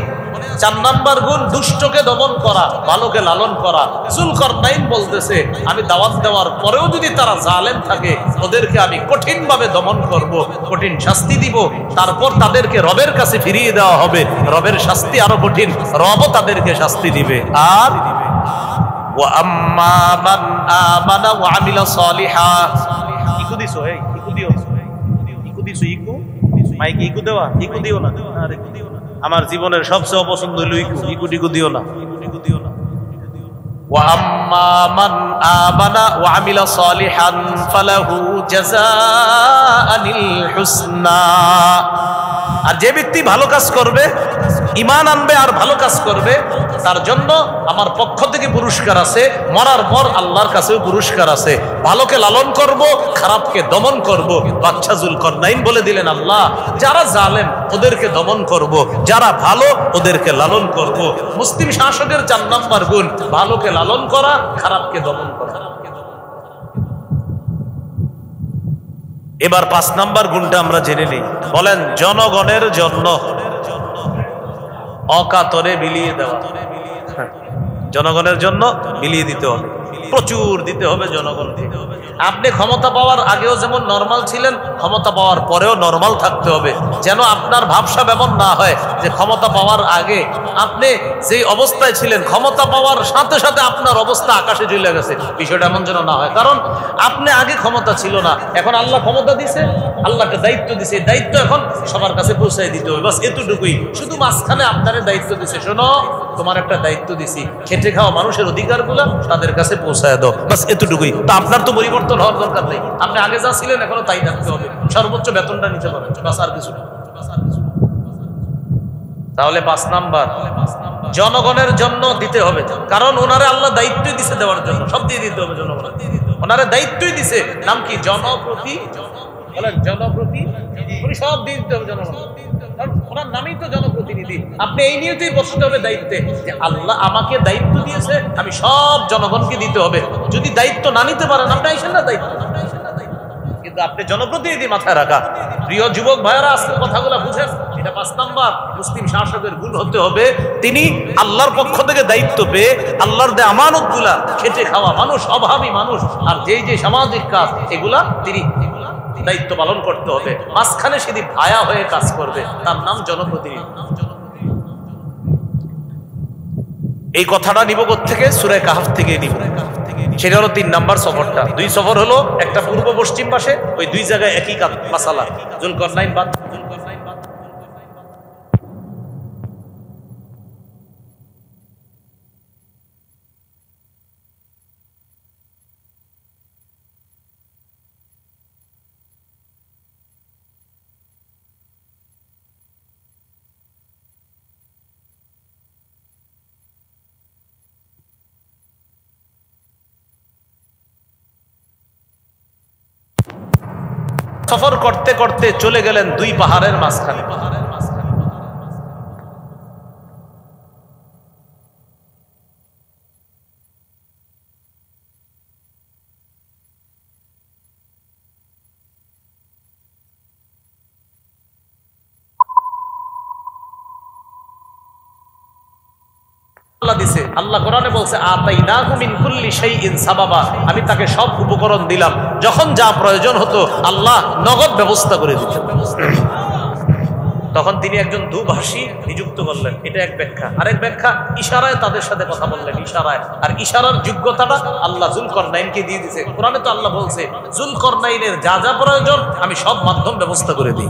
4 নাম্বার গুণ, দুষ্টকে দমন করা, ভালোকে লালন করা। যুলকারনাইন বলতেছে, আমি দাওয়াত দেওয়ার পরেও যদি তারা জালেম থাকে, ওদেরকে আমি কঠিন ভাবে দমন করব, কঠিন শাস্তি দিব, তারপর তাদেরকে রবের কাছে ফিরিয়ে দেওয়া হবে। রবের শাস্তি আরো কঠিন, রবও তাদেরকে শাস্তি দিবে। আর ওয়া আম্মা মান আমানা ওয়া আমিলা সালিহা। ইকু দিছো, এই ইকু দিও, ইকু দিছো, ইকু মাইক ইকু দেওয়া, ইকু দিও না। আরে আমার জীবনের সবচেয়ে অপছন্দ হলো ইকু, ইকু টিকু দিও না। ওয়া আম্মা মান আমানা ওয়া আমিলা সালিহান ফালাহু জাযাআনিল হুসনা। আর যে ব্যক্তি ভালো কাজ করবে, ঈমান আনবে আর ভালো কাজ করবে, তার জন্য আমার পক্ষ থেকে পুরস্কার আছে, মরার পর আল্লাহর কাছেও পুরস্কার আছে। ভালোকে লালন করব, খারাপকে দমন করব। বাদশা যুলকারনাইন বলে দিলেন, আল্লাহ, যারা জালেম ওদেরকে দমন করব, যারা ভালো ওদেরকে লালন করব। মুসলিম শাসকের 4 নাম্বার গুণ, ভালোকে লালন করা, খারাপকে দমন করা। এবার 5 নাম্বার গুণটা আমরা জেনে নিই। বলেন, জনগণের জন্য অকাতরে বিলিয়ে দেওয়া। জনগণের জন্য বিলিয়ে দিতে হবে, প্রচুর দিতে হবে জনগণকে। আপনি ক্ষমতা পাওয়ার আগেও যেমন নরমাল ছিলেন, ক্ষমতা পাওয়ার পরেও নরমাল থাকতে হবে, যেন আপনার ভাবসাব এমন না হয় যে ক্ষমতা পাওয়ার আগে আপনি যেই অবস্থায় ছিলেন, ক্ষমতা পাওয়ার সাথে সাথে আপনার অবস্থা আকাশে চলে গেছে। বিষয়টা এমন যেন না হয়, কারণ আপনি আগে ক্ষমতা ছিল না, এখন আল্লাহ ক্ষমতা দিছে, আল্লাহকে দায়িত্ব দিছে, দায়িত্ব এখন সবার কাছে পৌঁছায় দিতে হবে, বাস এতটুকুই। শুধু মাঝখানে আপনার দায়িত্ব দিছে, শোনো তোমার একটা দায়িত্ব দিছি, খেটে খাওয়া মানুষের অধিকারগুলো তাদের কাছে পৌঁছায় দাও, বাস এতটুকুই। তা আপনার তো পরিবর্তন হওয়ার দরকার নেই, আপনি আগে যা ছিলেন এখনো তাই থাকতে হবে, সর্বোচ্চ বেতনটা নিতে পারেন, বাস আর কিছু না। তাহলে 5 নাম্বার, জনগণের জন্য দিতে হবে, কারণ ওনারে আল্লাহ দায়িত্বই দিছে দেওয়ার জন্য, সব দিয়ে দিতে হবে জনগণ। ওনারে দায়িত্বই দিছে, নাম কি? জনপ্রতি। বলেন, জনপ্রতি, উনি সব দিয়ে দিতে হবে জনগণ, ওনার নামই তো জনপ্রতিনিধি। আপনি এই নিয়েতেই বসতে হবে দায়িত্বে, যে আল্লাহ আমাকে দায়িত্ব দিয়েছে, আমি সব জনগণকে দিতে হবে। যদি দায়িত্ব না নিতে পারেন, আপনি আইসেন না দায়িত্ব, কিন্তু আপনি জনপ্রতিনিধি মাথায় রাখা। প্রিয় যুবক ভাইয়েরা, আজকে কথাগুলো বুঝেন, এটা 5 নাম্বার মুসলিম শাসকের গুণ হতে হবে, তিনি আল্লাহর পক্ষ থেকে দায়িত্ব পেয়ে আল্লাহর দেয়া আমানতগুলা, খেটে খাওয়া মানুষ, অভাবী মানুষ, আর যেই যে সামাজিক কাজ, এগুলা তিনি দায়িত্ব পালন করতে হবে। মাঝখানে সেদিন ভায়া হয়ে কাজ করবে, তার নাম জনপ্রতিনিধি। এই কথাটা নিব থেকে সূরা কাহফ থেকে নিব। সেটা হলো 3 নাম্বার সফরটা। 2 সফর হলো, একটা পূর্ব পশ্চিম পাশে, ওই 2 জায়গায় একই মাসালা। যুলকারনাইন বাদ সফর করতে করতে চলে গেলেন 2 পাহাড়ের মাঝখানে। আল্লাহ দিছে, আল্লাহ কোরআনে বলছে, আতাইনাহু মিন কুল্লি শাইইন সাবাবা, আমি তাকে সব উপকরণ দিলাম, যখন যা প্রয়োজন হতো আল্লাহ নগদ ব্যবস্থা করে দিতেন। তখন তিনি একজন দুভাষী নিযুক্ত করলেন। এটা এক ব্যাখ্যা। আরেক ব্যাখ্যা, ইশারায় তাদের সাথে কথা বললেন, ইশারায়। আর ইশারার যোগ্যতাটা আল্লাহ যুলকরনাইনকে দিয়ে দিয়েছে। কোরআনে তো আল্লাহ বলছে যুলকরনাইনের যা যা প্রয়োজন আমি সব মাধ্যম ব্যবস্থা করে দিই।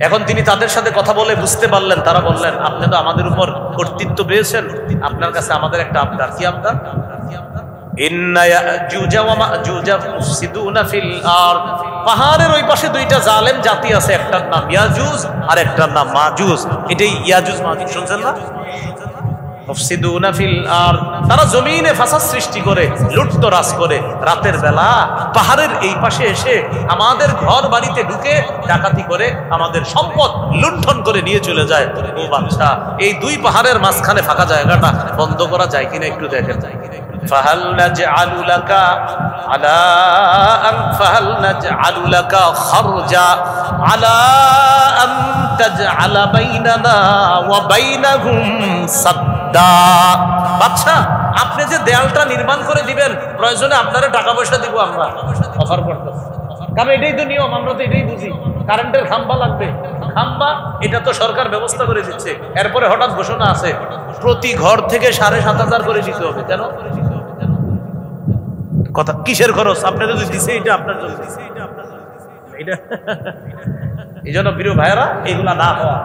এখন তিনি তাদের সাথে কথা বলে বুঝতে পারলেন, তারা বললেন আপনি তো আমাদের উপর কর্তৃত্ব পেয়েছেন, আপনার কাছে আমাদের একটা আবদার। কি আবদার? পাহাড়ের ওই পাশে দুইটা জালেম জাতি আছে, একটার নাম ইয়াজুজ আর একটার নাম মাজুজ। এটাই ইয়াজুজ মাজুজ, শুনছেন না? মুফসিদুনা ফিল আরদ, তারা জমিনে ফাসাদ সৃষ্টি করে, লুটতরাজ করে, রাতের বেলা পাহাড়ের এই পাশে এসে আমাদের ঘর বাড়িতে ঢুকে ডাকাতি করে আমাদের সম্পদ লুণ্ঠন করে নিয়ে চলে যায়। ও বাদশা, এই দুই পাহাড়ের মাঝখানে ফাঁকা জায়গাটা বন্ধ করা যায় কিনা একটু দেখেন। ফাহাল নাজআলু লাকা আলা আন ফাহাল নাজআলু লাকা খারজা আলা আন তাজআলা বাইনানা ওয়া বাইনাহুম সাদ্দা। বাদশা, আপনি যে দেয়ালটা নির্মাণ করে দিবেন, প্রয়োজনে আপনারা টাকা পয়সা দিব, আমরা অফার করতে। কারণ এটাই তো নিয়ম, আমরা তো এটাই বুঝি। কারেন্টের খাম্বা লাগবে, খাম্বা এটা তো সরকার ব্যবস্থা করে দিচ্ছে। এরপরে হঠাৎ ঘোষণা আছে প্রতি ঘর থেকে 7,500 করে দিতে হবে। কেন? কথা কিসের খরচ? আপনি যদি দিছে এটা আপনার জন্য, এটা এই জন্য প্রিয় ভাইয়েরা, এগুলা না হওয়া।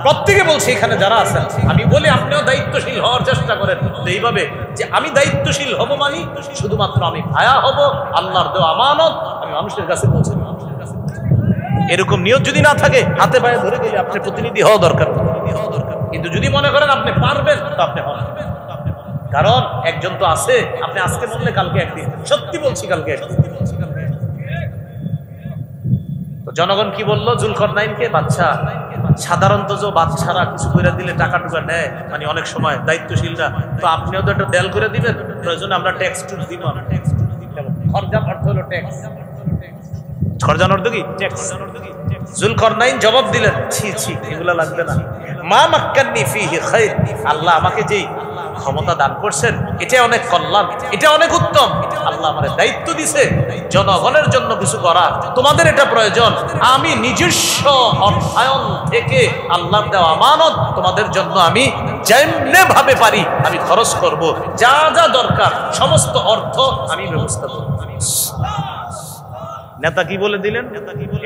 প্রত্যেকে বলছে এখানে যারা আছেন, আমি বলি আপনিও দায়িত্বশীল হওয়ার চেষ্টা করেন। এইভাবে যে আমি দায়িত্বশীল হব মানে শুধুমাত্র আমি ভায়া হব, আল্লাহর দেওয়া আমানত আমি মানুষের কাছে পৌঁছে দেব। এরকম নিয়ত যদি না থাকে, হাতে পায়ে ধরে গেলে আপনি প্রতিনিধি হওয়া দরকার। কিন্তু যদি মনে করেন আপনি পারবেন, তো আপনি হন। কারণ একজন তো আছে, আপনি আজকে বললে কালকে একদিন, সত্যি বলছি কালকে একদিন। তো জনগণ কি বললো যুলকরনাইনকে? বাদশা, সাধারণত যে বাদশারা কিছু করে দিলে টাকা টুকা নেয়, মানে অনেক সময় দায়িত্বশীলরা, তো আপনিও তো একটা দেয়াল করে দিবেন, প্রয়োজনে আমরা ট্যাক্স টুক দিব। খরজান অর্থ হলো ট্যাক্স। খরজান অর্থ কি? ট্যাক্স। যুলকরনাইন জবাব দিলেন, ছি ছি, এগুলা লাগবে না। মা মাক্কান্নি ফিহি খায়র, আল্লাহ আমাকে যেই ক্ষমতা দান করছেন এটা অনেক কল্যাণ, এটা অনেক উত্তম। আল্লাহ আমাদের দায়িত্ব দিছে জনগণের জন্য কিছু করা, তোমাদের এটা প্রয়োজন। আমি নিজস্ব অর্থায়ন থেকে আল্লাহর দেওয়া আমানত তোমাদের জন্য আমি যেমনে ভাবে পারি আমি খরচ করব, যা যা দরকার সমস্ত অর্থ আমি ব্যবস্থা করব। নেতা কি বলে দিলেন?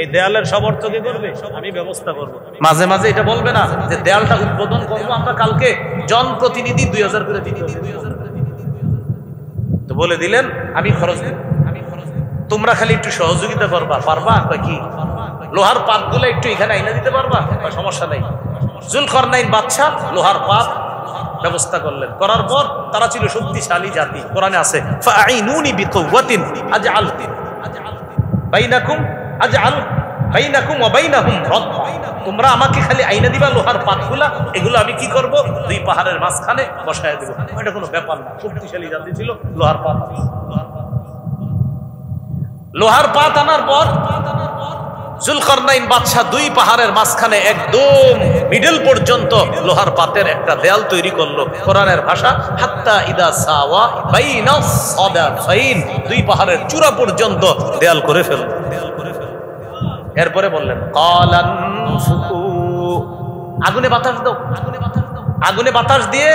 এই দেয়ালের সব অর্থ কে করবে? আমি ব্যবস্থা করব। মাঝে মাঝে এটা বলবে না যে দেয়ালটা উদ্বোধন করবো আমরা কালকে, জনপ্রতিনিধি 2000 করে দিতে হবে। তো বলে দিলেন আমি খরচ দেব, তোমরা খালি একটু সহযোগিতা করবা। পারবা? কি লোহার পাতগুলো একটু এখানে আইনা দিতে পারবা? সমস্যা নাই। যুলকরনাইন বাদশা লোহার পাত ব্যবস্থা করলেন। করার পর তারা ছিল শক্তিশালী জাতি। কোরআনে আছে ফাআইনুনি বিকুওয়াতিন আজআল বাইনাকুম আজআল বাইনাকুম ওয়া বাইনাহুম রাদবা। তোমরা আমাকে খালি আইনা দিবা লোহার পাতগুলা, এগুলো আমি কি করব? দুই পাহাড়ের মাঝখানে বসায় দেব। এটা কোনো ব্যাপার না, শক্তিশালী জাতি ছিল। লোহার পাত, লোহার পাত আনার পর যুলকরনাইন বাদশা দুই পাহাড়ের মাঝখানে একদম মিডল পর্যন্ত লোহার পাতের একটা দেয়াল তৈরি করলো। কোরআনের ভাষা হাত্তা ইদা সাওয়া বাইনা সাদাফাইন, দুই পাহাড়ের চূড়া পর্যন্ত দেয়াল করে ফেলল। এরপরে বললেন ক্বালান ফুকু, আগুনে বাতাস দাও, আগুনে বাতাস দিয়ে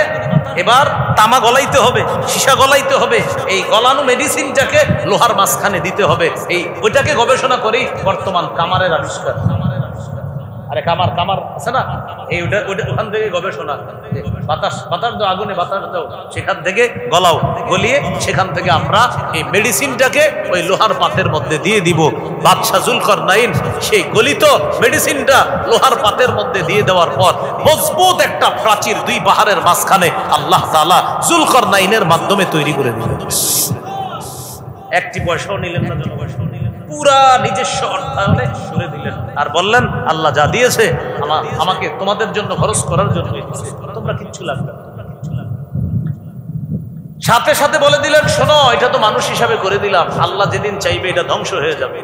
এবার তামা গলাইতে হবে, সীসা গলাইতে হবে। এই গলানো মেডিসিনটাকে লোহার মাঝখানে দিতে হবে। এই ওইটাকে গবেষণা করেই বর্তমান কামারের আবিষ্কার। আরে কামার কামার আছে না, এই ওখান থেকে গবেষণা। বাতাস বাতাস দাও, আগুনে বাতাস দাও, সেখান থেকে গলাও, গলিয়ে সেখান থেকে আমরা এই মেডিসিনটাকে ওই লোহার পাতের মধ্যে দিয়ে দিব। বাদশা যুলকরনাইন সেই গলিত মেডিসিনটা লোহার পাতের মধ্যে দিয়ে দেওয়ার পর মজবুত একটা প্রাচীর দুই পাহাড়ের মাঝখানে আল্লাহ তাআলা যুলকরনাইনের মাধ্যমে তৈরি করে দিলেন। একটি পয়সাও নিলেন না, পুরা নিজস্ব অর্থায়নে করে দিলেন। আর বললেন আল্লাহ যা দিয়েছে আমাকে তোমাদের জন্য খরচ করার জন্য দিয়েছে, তোমরা কিচ্ছু লাগবে না। সাথে সাথে বলে দিলেন শোনো, এটা তো মানুষ হিসাবে করে দিলাম, আল্লাহ যেদিন চাইবে এটা ধ্বংস হয়ে যাবে।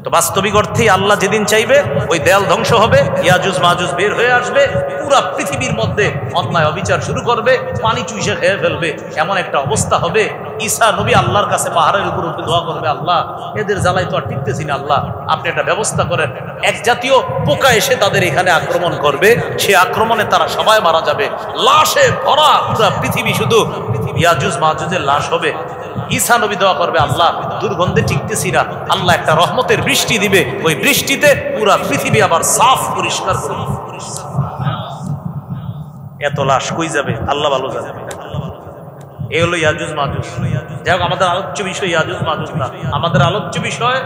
তো বাস্তবিক অর্থেই আল্লাহ যেদিন চাইবে ওই দেয়াল ধ্বংস হবে, ইয়াজুজ মাজুজ বের হয়ে আসবে, পুরা পৃথিবীর মধ্যে অন্যায় অবিচার শুরু করবে, পানি চুইসে খেয়ে ফেলবে, এমন একটা অবস্থা হবে। ঈসা নবী আল্লাহর কাছে পাহাড়ের উপর উঠে দোয়া করবে, আল্লাহ এদের জ্বালাই তো আর টিকতেছি না, আল্লাহ আপনি একটা ব্যবস্থা করেন। এক জাতীয় পোকা এসে তাদের এখানে আক্রমণ করবে, সে আক্রমণে তারা সবাই মারা যাবে, লাশে ভরা পুরা পৃথিবী শুধু ইয়াজুজ মাজুজের লাশ হবে। ঈসা নবী দোয়া করবে, আল্লাহ দুর্গন্ধে টিকতেছি না, আল্লাহ একটা রহমতের বৃষ্টি দিবে, ওই বৃষ্টিতে পুরা পৃথিবী আবার সাফ পরিষ্কার করবে। এত লাশ কই যাবে আল্লাহ ভালো জানে। এই হলো ইয়াজুজ মাজুজ। যাই হোক, আমাদের আলোচ্য বিষয় ইয়াজুজ মাজুজ না, আমাদের আলোচ্য বিষয়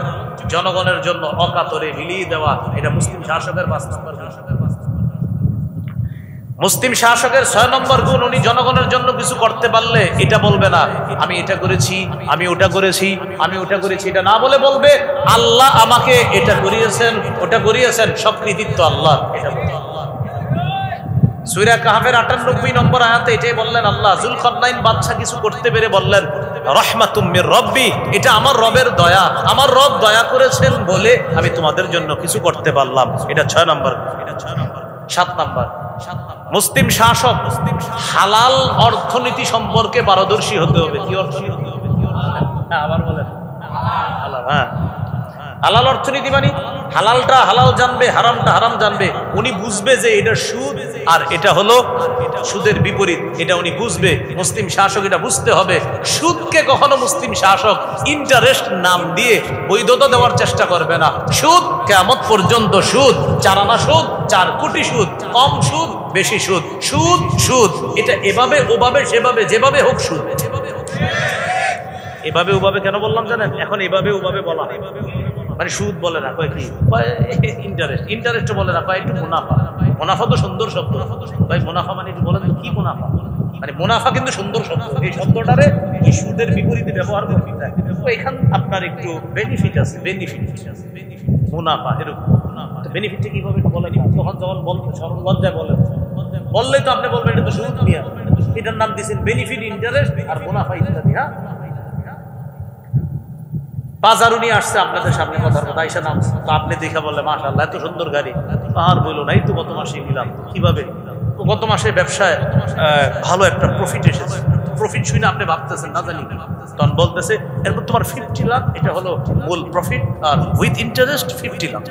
জনগণের জন্য অকাতরে বিলিয়ে দেওয়া। এটা মুসলিম শাসকের 5 নম্বর। মুসলিম শাসকের 6 নম্বর গুণ, উনি জনগণের জন্য কিছু করতে পারলে এটা বলবে না আমি এটা করেছি, আমি ওটা করেছি, আমি ওটা করেছি, এটা না বলে বলবে আল্লাহ আমাকে এটা করিয়েছেন, ওটা করিয়েছেন, সব কৃতিত্ব আল্লাহ। এটা বলবে। সূরা কাহফের 98 নম্বর আয়াতে এটাই বললেন আল্লাহ। যুলকারনাইন বাদশা কিছু করতে পেরে বললেন রাহমাতুম মির রব্বি, এটা আমার রবের দয়া, আমার রব দয়া করেছেন বলে আমি তোমাদের জন্য কিছু করতে পারলাম। এটা 6 নম্বর। 7 নম্বর, মুসলিম শাসক হালাল অর্থনীতি সম্পর্কে পারদর্শী হতে হবে। কি অর্থনীতি? আবার বলেন হালাল। হ্যাঁ, হালাল অর্থনীতি মানে হালালটা হালাল জানবে, হারামটা হারাম জানবে। উনি বুঝবে যে এটা সুদ আর এটা হলো সুদের বিপরীত, এটা উনি বুঝবে। মুসলিম শাসক এটা বুঝতে হবে। সুদকে কখনো মুসলিম শাসক ইন্টারেস্ট নাম দিয়ে বৈধতা দেওয়ার চেষ্টা করবে না। সুদ কিয়ামত পর্যন্ত সুদ, 4 আনা সুদ, 4 কোটি সুদ, কম সুদ বেশি সুদ, সুদ সুদ। এটা এভাবে ওভাবে সেভাবে যেভাবে হোক সুদ। এভাবে ওভাবে কেন বললাম জানেন? এখন এভাবে ওভাবে বলা হয়, মানে সুদ বলে না, কয় কি ইন্টারেস্ট, ইন্টারেস্ট বলে না, কয় একটু মুনাফা। মুনাফা তো সুন্দর শব্দ ভাই, মুনাফা মানে একটু বলেন তো কি মুনাফা? মানে মুনাফা কিন্তু সুন্দর শব্দ, এই শব্দটারে এই সুদের বিপরীতে ব্যবহার করতে চায়। এখান আপনার একটু বেনিফিট আছে, বেনিফিট মুনাফা, এরকম বেনিফিটটা কিভাবে বলেন? তখন যখন বলতে সরল লজ্জায় বলেন, বললেই তো আপনি বলবেন এটা তো সুদ নিয়ে, এটার নাম দিয়েছেন বেনিফিট, ইন্টারেস্ট আর মুনাফা ইত্যাদি। হ্যাঁ, বাজারও নিয়ে আসছে আপনাদের সামনে কথার কথা, আইসা নাম তো আপনি দেখে বললে মাশাআল্লাহ এত সুন্দর গাড়ি, আর বললো না এই তো গত মাসে নিলাম। কিভাবে? গত মাসে ব্যবসায় ভালো একটা প্রফিট এসেছে। প্রফিট শুনে আপনি ভাবতেছেন না জানি, তখন বলতেছে এরপর তোমার 50 লাখ, এটা হলো মূল প্রফিট, আর উইথ ইন্টারেস্ট 50 লাখ।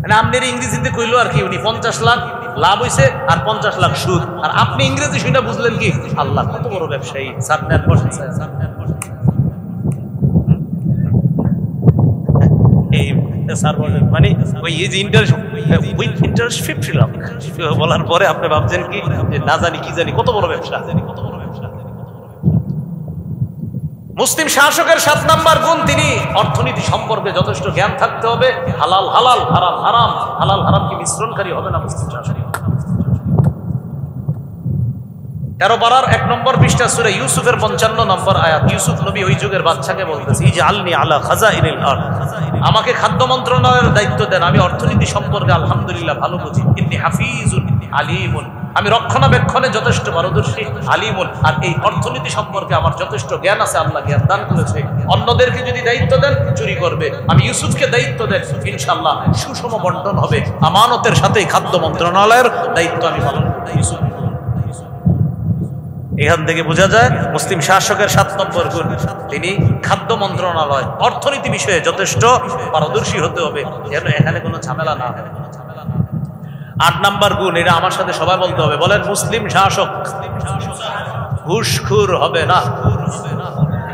মানে আপনার ইংরেজিতে কইলো আর কি, উনি 50 লাখ লাভ হয়েছে আর 50 লাখ সুদ, আর আপনি ইংরেজি শুনে বুঝলেন কি আল্লাহ কত বড় ব্যবসায়ী। মানে ওই ইন্টারেস্ট উইথ ইন্টারেস্ট 50 লাখ বলার পরে আপনি ভাবছেন কি যে না জানি কি জানি কত বড় ব্যবসা। মুসলিম শাসকের 7 নম্বর গুণ, তিনি অর্থনীতি সম্পর্কে যথেষ্ট জ্ঞান থাকতে হবে। হালাল হালাল, হারাম হারাম, হালাল হারাম কি মিশ্রণকারী হবে না মুসলিম শাসক। 13 পারার 1 নম্বর পৃষ্ঠা সূরা ইউসুফের 55 নম্বর আয়াত। ইউসুফ নবী ওই যুগের বাদশাকে বলতেছে ইজআলনি আলা খাজাইনিল আরদ, আমাকে খাদ্য মন্ত্রণালয়ের দায়িত্ব দেন, আমি অর্থনীতি সম্পর্কে আলহামদুলিল্লাহ ভালো বুঝি। ইন্নী হাফিজুন আলিমুন, আমি রক্ষণাবেক্ষণে যথেষ্ট পারদর্শী, আলিমুন, আর এই অর্থনীতি সম্পর্কে আমার যথেষ্ট জ্ঞান আছে, আল্লাহ জ্ঞান দান করেছে। অন্যদেরকে যদি দায়িত্ব দেন চুরি করবে, আমি ইউসুফকে দায়িত্ব দেন ইনশাআল্লাহ সুষম বন্টন হবে, আমানতের সাথে খাদ্য মন্ত্রণালয়ের দায়িত্ব আমি পালন করব। ইউসুফ, এখান থেকে বোঝা যায় মুসলিম শাসকের 7 নম্বর গুণ, তিনি খাদ্য মন্ত্রণালয় অর্থনীতি বিষয়ে যথেষ্ট পারদর্শী হতে হবে, যেন এখানে কোনো ঝামেলা না হয়। 8 নম্বর গুণ, এটা আমার সাথে সবাই বলতে হবে, বলেন মুসলিম শাসক ঘুষখোর হবে না।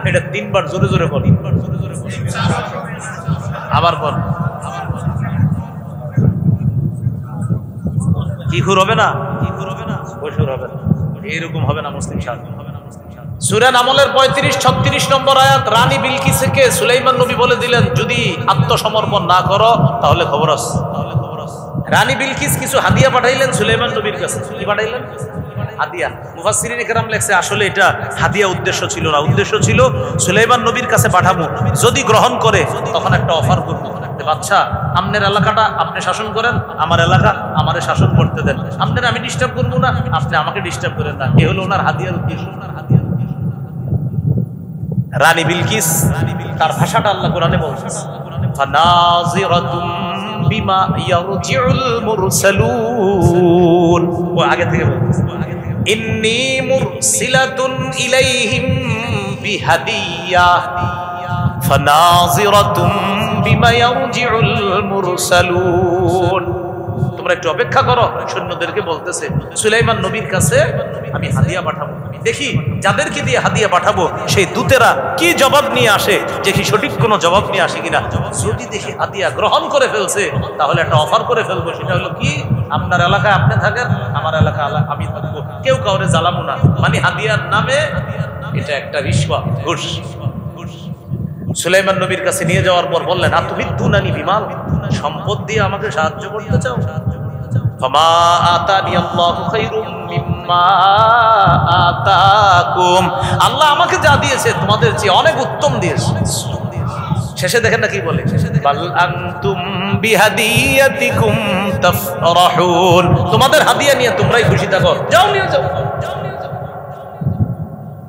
এটা 3 বার জোরে জোরে বল, আবার বল, কি খুর হবে না? ঘুষখোর হবে না, এইরকম হবে না মুসলিম শাসক। সূরা নামলের 35-36 নম্বর আয়াত। রানী বিলকিসকে সুলাইমান নবী বলে দিলেন যদি আত্মসমর্পণ না করো তাহলে খবর আছে। রানী বিলকিস কিছু হাদিয়া পাঠাইলেন সুলাইমান নবীর কাছে। কি পাঠাইলেন? হাদিয়া। মুফাসসিরিন ইকরাম লেখছে আসলে এটা হাদিয়া উদ্দেশ্য ছিল না, উদ্দেশ্য ছিল সুলাইমান নবীর কাছে পাঠাবো, যদি গ্রহণ করে তখন একটা অফার করবো, বাদশা আপনার এলাকাটা আপনি শাসন করেন, আমার এলাকা আমারে শাসন করতে দেন, আপনার আমি ডিস্টার্ব করবো না, আপনি আমাকে ডিস্টার্ব করেন না। এ হলো ওনার হাদিয়ার উদ্দেশ্য। রানী বিলকিস তার ভাষাটা আল্লাহ কোরআনে বলছেন, ফানাযিরাতুম বিমা ইয়ারজিউল মুরসালুন। ও আগে থেকে বলতেছে, ইন্নী মুরসিলাতুন ইলাইহিম বিহাদিয়া ফানাযিরাতুম বিমা ইয়ারজিউল মুরসালুন। তোমরা একটু অপেক্ষা করো, সৈন্যদেরকে বলতেছে সুলাইমান নবীর কাছে আমি হাদিয়া পাঠাবো, দেখি যাদেরকে দিয়ে হাদিয়া পাঠাবো সেই দূতেরা কি জবাব নিয়ে আসে, দেখি সঠিক কোনো জবাব নিয়ে আসে কিনা। যদি দেখি হাদিয়া গ্রহণ করে ফেলছে তাহলে একটা অফার করে ফেলবো, সেটা হলো কি, আপনার এলাকায় আপনি থাকেন, আমার এলাকায় আমি থাকবো, কেউ কাউরে জ্বালাবো না। মানে হাদিয়ার নামে এটা একটা রিশওয়াত, ঘুষ। সুলাইমান নবীর কাছে নিয়ে যাওয়ার পর বললেন, আতুমিদ্দুনানি বিমাল, সম্পদ দিয়ে আমাকে সাহায্য করতে চাও? ফামা আতানি আল্লাহু খায়রুম মিম্মা আতাকুম, আল্লাহ আমাকে যা দিয়েছে তোমাদের চেয়ে অনেক উত্তম দিয়েছে। শেষে দেখেন না কি বলে, বাল আনতুম বিহাদিয়াতিকুম তাফরাহুন, তোমাদের হাদিয়া নিয়ে তোমরাই খুশি থাকো, যাও নিয়ে যাও।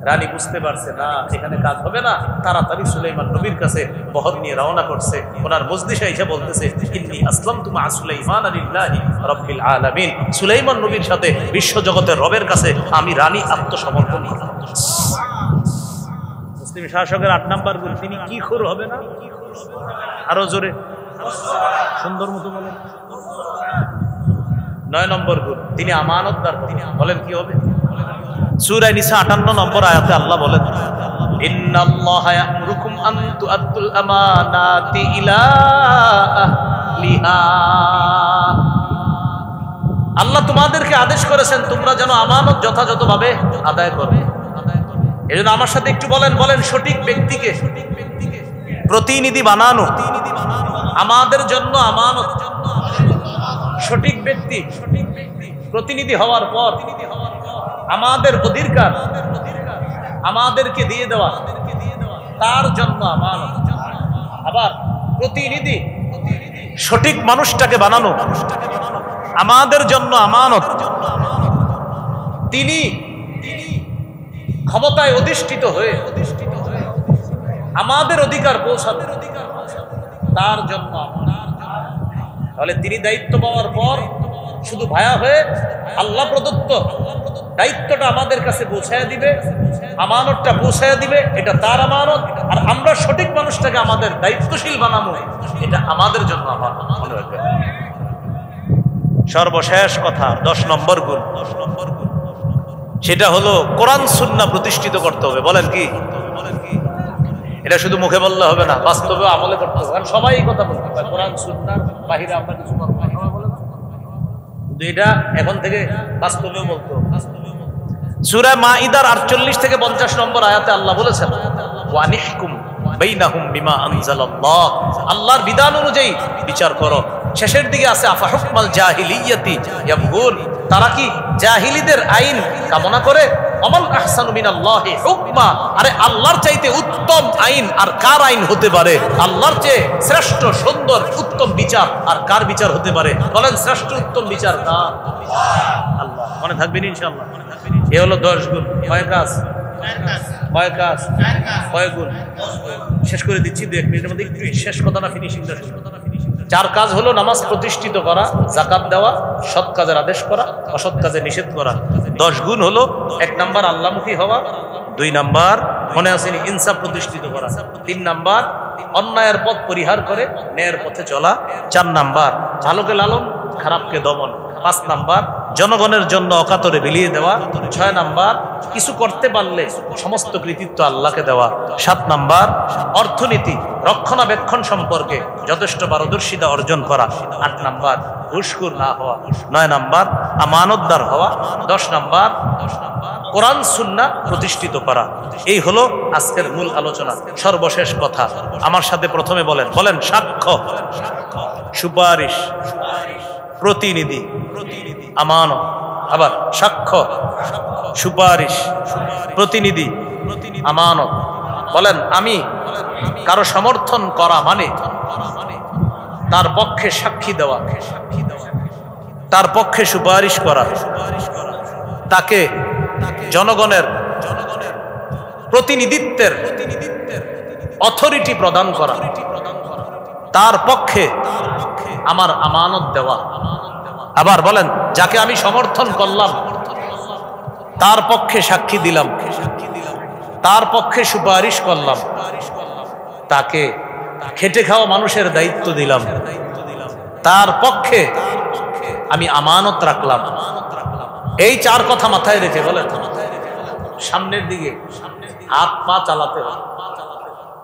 রানী বুঝতে পারছে না এখানে কাজ হবে না, তাড়াতাড়ি সুলাইমান নবীর কাছে বহর নিয়ে রওনা করছে। ওনার মজলিসে এসে বলতেছে, ইন্নী আসলামতু মা সুলাইমান লিল্লাহি রাব্বিল আলামিন, সুলাইমান নবীর সাথে বিশ্বজগতের রবের কাছে আমি রানী আত্মসমর্পণ করলাম। মুসলিম শাসকের 8 নাম্বার গুণ, তিনি কি খোর হবে না? আরো জোরে সুন্দর মতো বলেন। 9 নম্বর গুণ, তিনি আমানতদার। বলেন কি হবে? সূরা নিসা 58 নম্বর আয়াতে আল্লাহ বলেন, ইন্নাল্লাহা ইয়া'মুরুকুম আন তু'আদ্দুল আমানাতি ইলা আহলিহা, আল্লাহ তোমাদেরকে আদেশ করেছেন তোমরা যেন আমানত যথাযথভাবে আদায় করো। এজন্য আমার সাথে একটু বলেন, সঠিক ব্যক্তিকে প্রতিনিধি বানানো আমাদের জন্য আমানত। সঠিক ব্যক্তি প্রতিনিধি হওয়ার পর আমাদের অধিকার আমাদেরকে দিয়ে দেওয়া তার জন্য আমানত। আবার প্রতিনিধি সঠিক মানুষটাকে বানানো আমাদের জন্য আমানত। তিনি ক্ষমতায় অধিষ্ঠিত হয়ে আমাদের অধিকার পৌঁছাবে তার জন্য। তাহলে তিনি দায়িত্ব পাওয়ার পর শুধু ভায়া হয়ে আল্লাহ প্রদত্ত দায়িত্বটা আমাদের কাছে পৌঁছায় দিবে, আমানতটা পৌঁছায় দিবে, এটা তার আমানত। আর আমরা সঠিক মানুষটাকে আমাদের দায়িত্বশীল বানাবো, এটা আমাদের জন্য আমানত। মনে রাখবেন। সর্বশেষ কথা, 10 নম্বর গুণ, সেটা হলো কোরআন সুন্নাহ প্রতিষ্ঠিত করতে হবে। বলেন কি? এটা শুধু মুখে বললে হবে না, বাস্তবে আমলে করতে হবে। কারণ সবাই কথা বলতে পারে কোরআন সুন্নাহর বাহিরে আমরা কিছু করবো না, সবাই বলে না। কিন্তু এটা এখন থেকে বাস্তবেও বলতে হবে। সূরা মাঈদার 48 থেকে 50 নম্বর আয়াতে আল্লাহ বলেছেন, ওয়ানিহকুম বাইনাহুম বিমা আনজালাল্লাহ, আল্লাহর বিধান অনুযায়ী বিচার করো। শেষের দিকে আছে আফা হুকমাল জাহিলিয়াতি ইয়াবগুন, তারা কি জাহিলীদের আইন কামনা করে? অমান আহসানু মিনাল্লাহি হুকমা, আরে আল্লাহর চাইতে উত্তম আইন আর কার আইন হতে পারে? আল্লাহর চেয়ে শ্রেষ্ঠ সুন্দর উত্তম বিচার আর কার বিচার হতে পারে? বলেন শ্রেষ্ঠ উত্তম বিচার কার? আল্লাহ। মনে থাকবেন ইনশাআল্লাহ। এ হলো 10 গুণ। কয় কাজ? কয় গুণ? শেষ করে দিচ্ছি 2 মিনিটের মধ্যে। একটু শেষ কথাটা ফিনিশিংটা শুনুন। 4 কাজ হলো নামাজ প্রতিষ্ঠিত করা, যাকাত দেওয়া, সৎ কাজের আদেশ করা, অসৎ কাজে নিষেধ করা। 10 গুণ হলো 1 নাম্বার আল্লাহমুখী হওয়া, 2 নাম্বার মনে আসেনি ইনসাফ প্রতিষ্ঠিত করা, 3 নাম্বার অন্যায়ের পথ পরিহার করে ন্যায়ের পথে চলা, 4 নাম্বার ভালোকে লালন খারাপকে দমন, 5 নাম্বার জনগণের জন্য অকাতরে বিলিয়ে দেওয়া, 6 নাম্বার কিছু করতে পারলে সমস্ত কৃতিত্ব আল্লাহকে দেওয়া, 7 নাম্বার অর্থনীতি রক্ষণাবেক্ষণ সম্পর্কে যথেষ্ট পারদর্শিতা অর্জন করা, 8 নাম্বার ঘুষখোর না হওয়া, 9 নাম্বার আমানতদার হওয়া, 10 নাম্বার কোরআন সুন্নাহ প্রতিষ্ঠিত করা। এই হলো আজকের মূল আলোচনা। সর্বশেষ কথা আমার সাথে প্রথমে বলেন সাক্ষ্য, সুপারিশ, প্রতিনিধি, আমানত। আবার সাক্ষ্য, সুপারিশ, প্রতিনিধি, আমানত। বলেন আমি কারো সমর্থন করা মানে তার পক্ষে সাক্ষী দেওয়া, তার পক্ষে সুপারিশ করা, তাকে জনগণের প্রতিনিধিত্বের অথরিটি প্রদান করা, তার পক্ষে আমার আমানত দেওয়া। আবার বলেন, যাকে আমি সমর্থন করলাম তার পক্ষে সাক্ষী দিলাম, তার পক্ষে সুপারিশ করলাম, তাকে খেটে খাওয়া মানুষের দায়িত্ব দিলাম, তার পক্ষে আমি আমানত রাখলাম। এই চার কথা মাথায় রেখে বলেন সামনের দিকে হাত পা চালাতে হবে,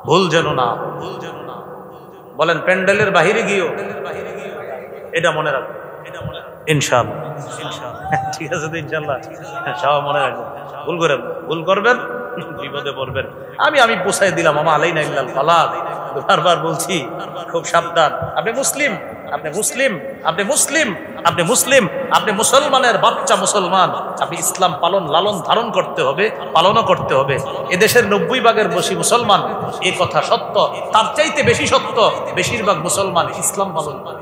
ভুল যেন না। বলেন প্যান্ডেলের বাহিরে গিয়েও এটা মনে রাখবেন ইনশাআল্লাহ। ঠিক আছে তো ইনশাআল্লাহ, সব মনে রাখবেন। ভুল করবেন বিপদে পড়বেন। আমি পোষাই দিলাম, আমা আলাইনা ইল্লাল বালাগ। বারবার বলছি খুব সাবধান। আপনি মুসলিম, আপনি মুসলিম, আপনি মুসলিম, আপনি মুসলিম, আপনি মুসলমানের বাচ্চা মুসলমান। আপনি ইসলাম পালন লালন ধারণ করতে হবে, পালনও করতে হবে। এদেশের 90 ভাগের বেশি মুসলমান, এই কথা সত্য। তার চাইতে বেশি সত্য, বেশিরভাগ মুসলমান ইসলাম পালন করে।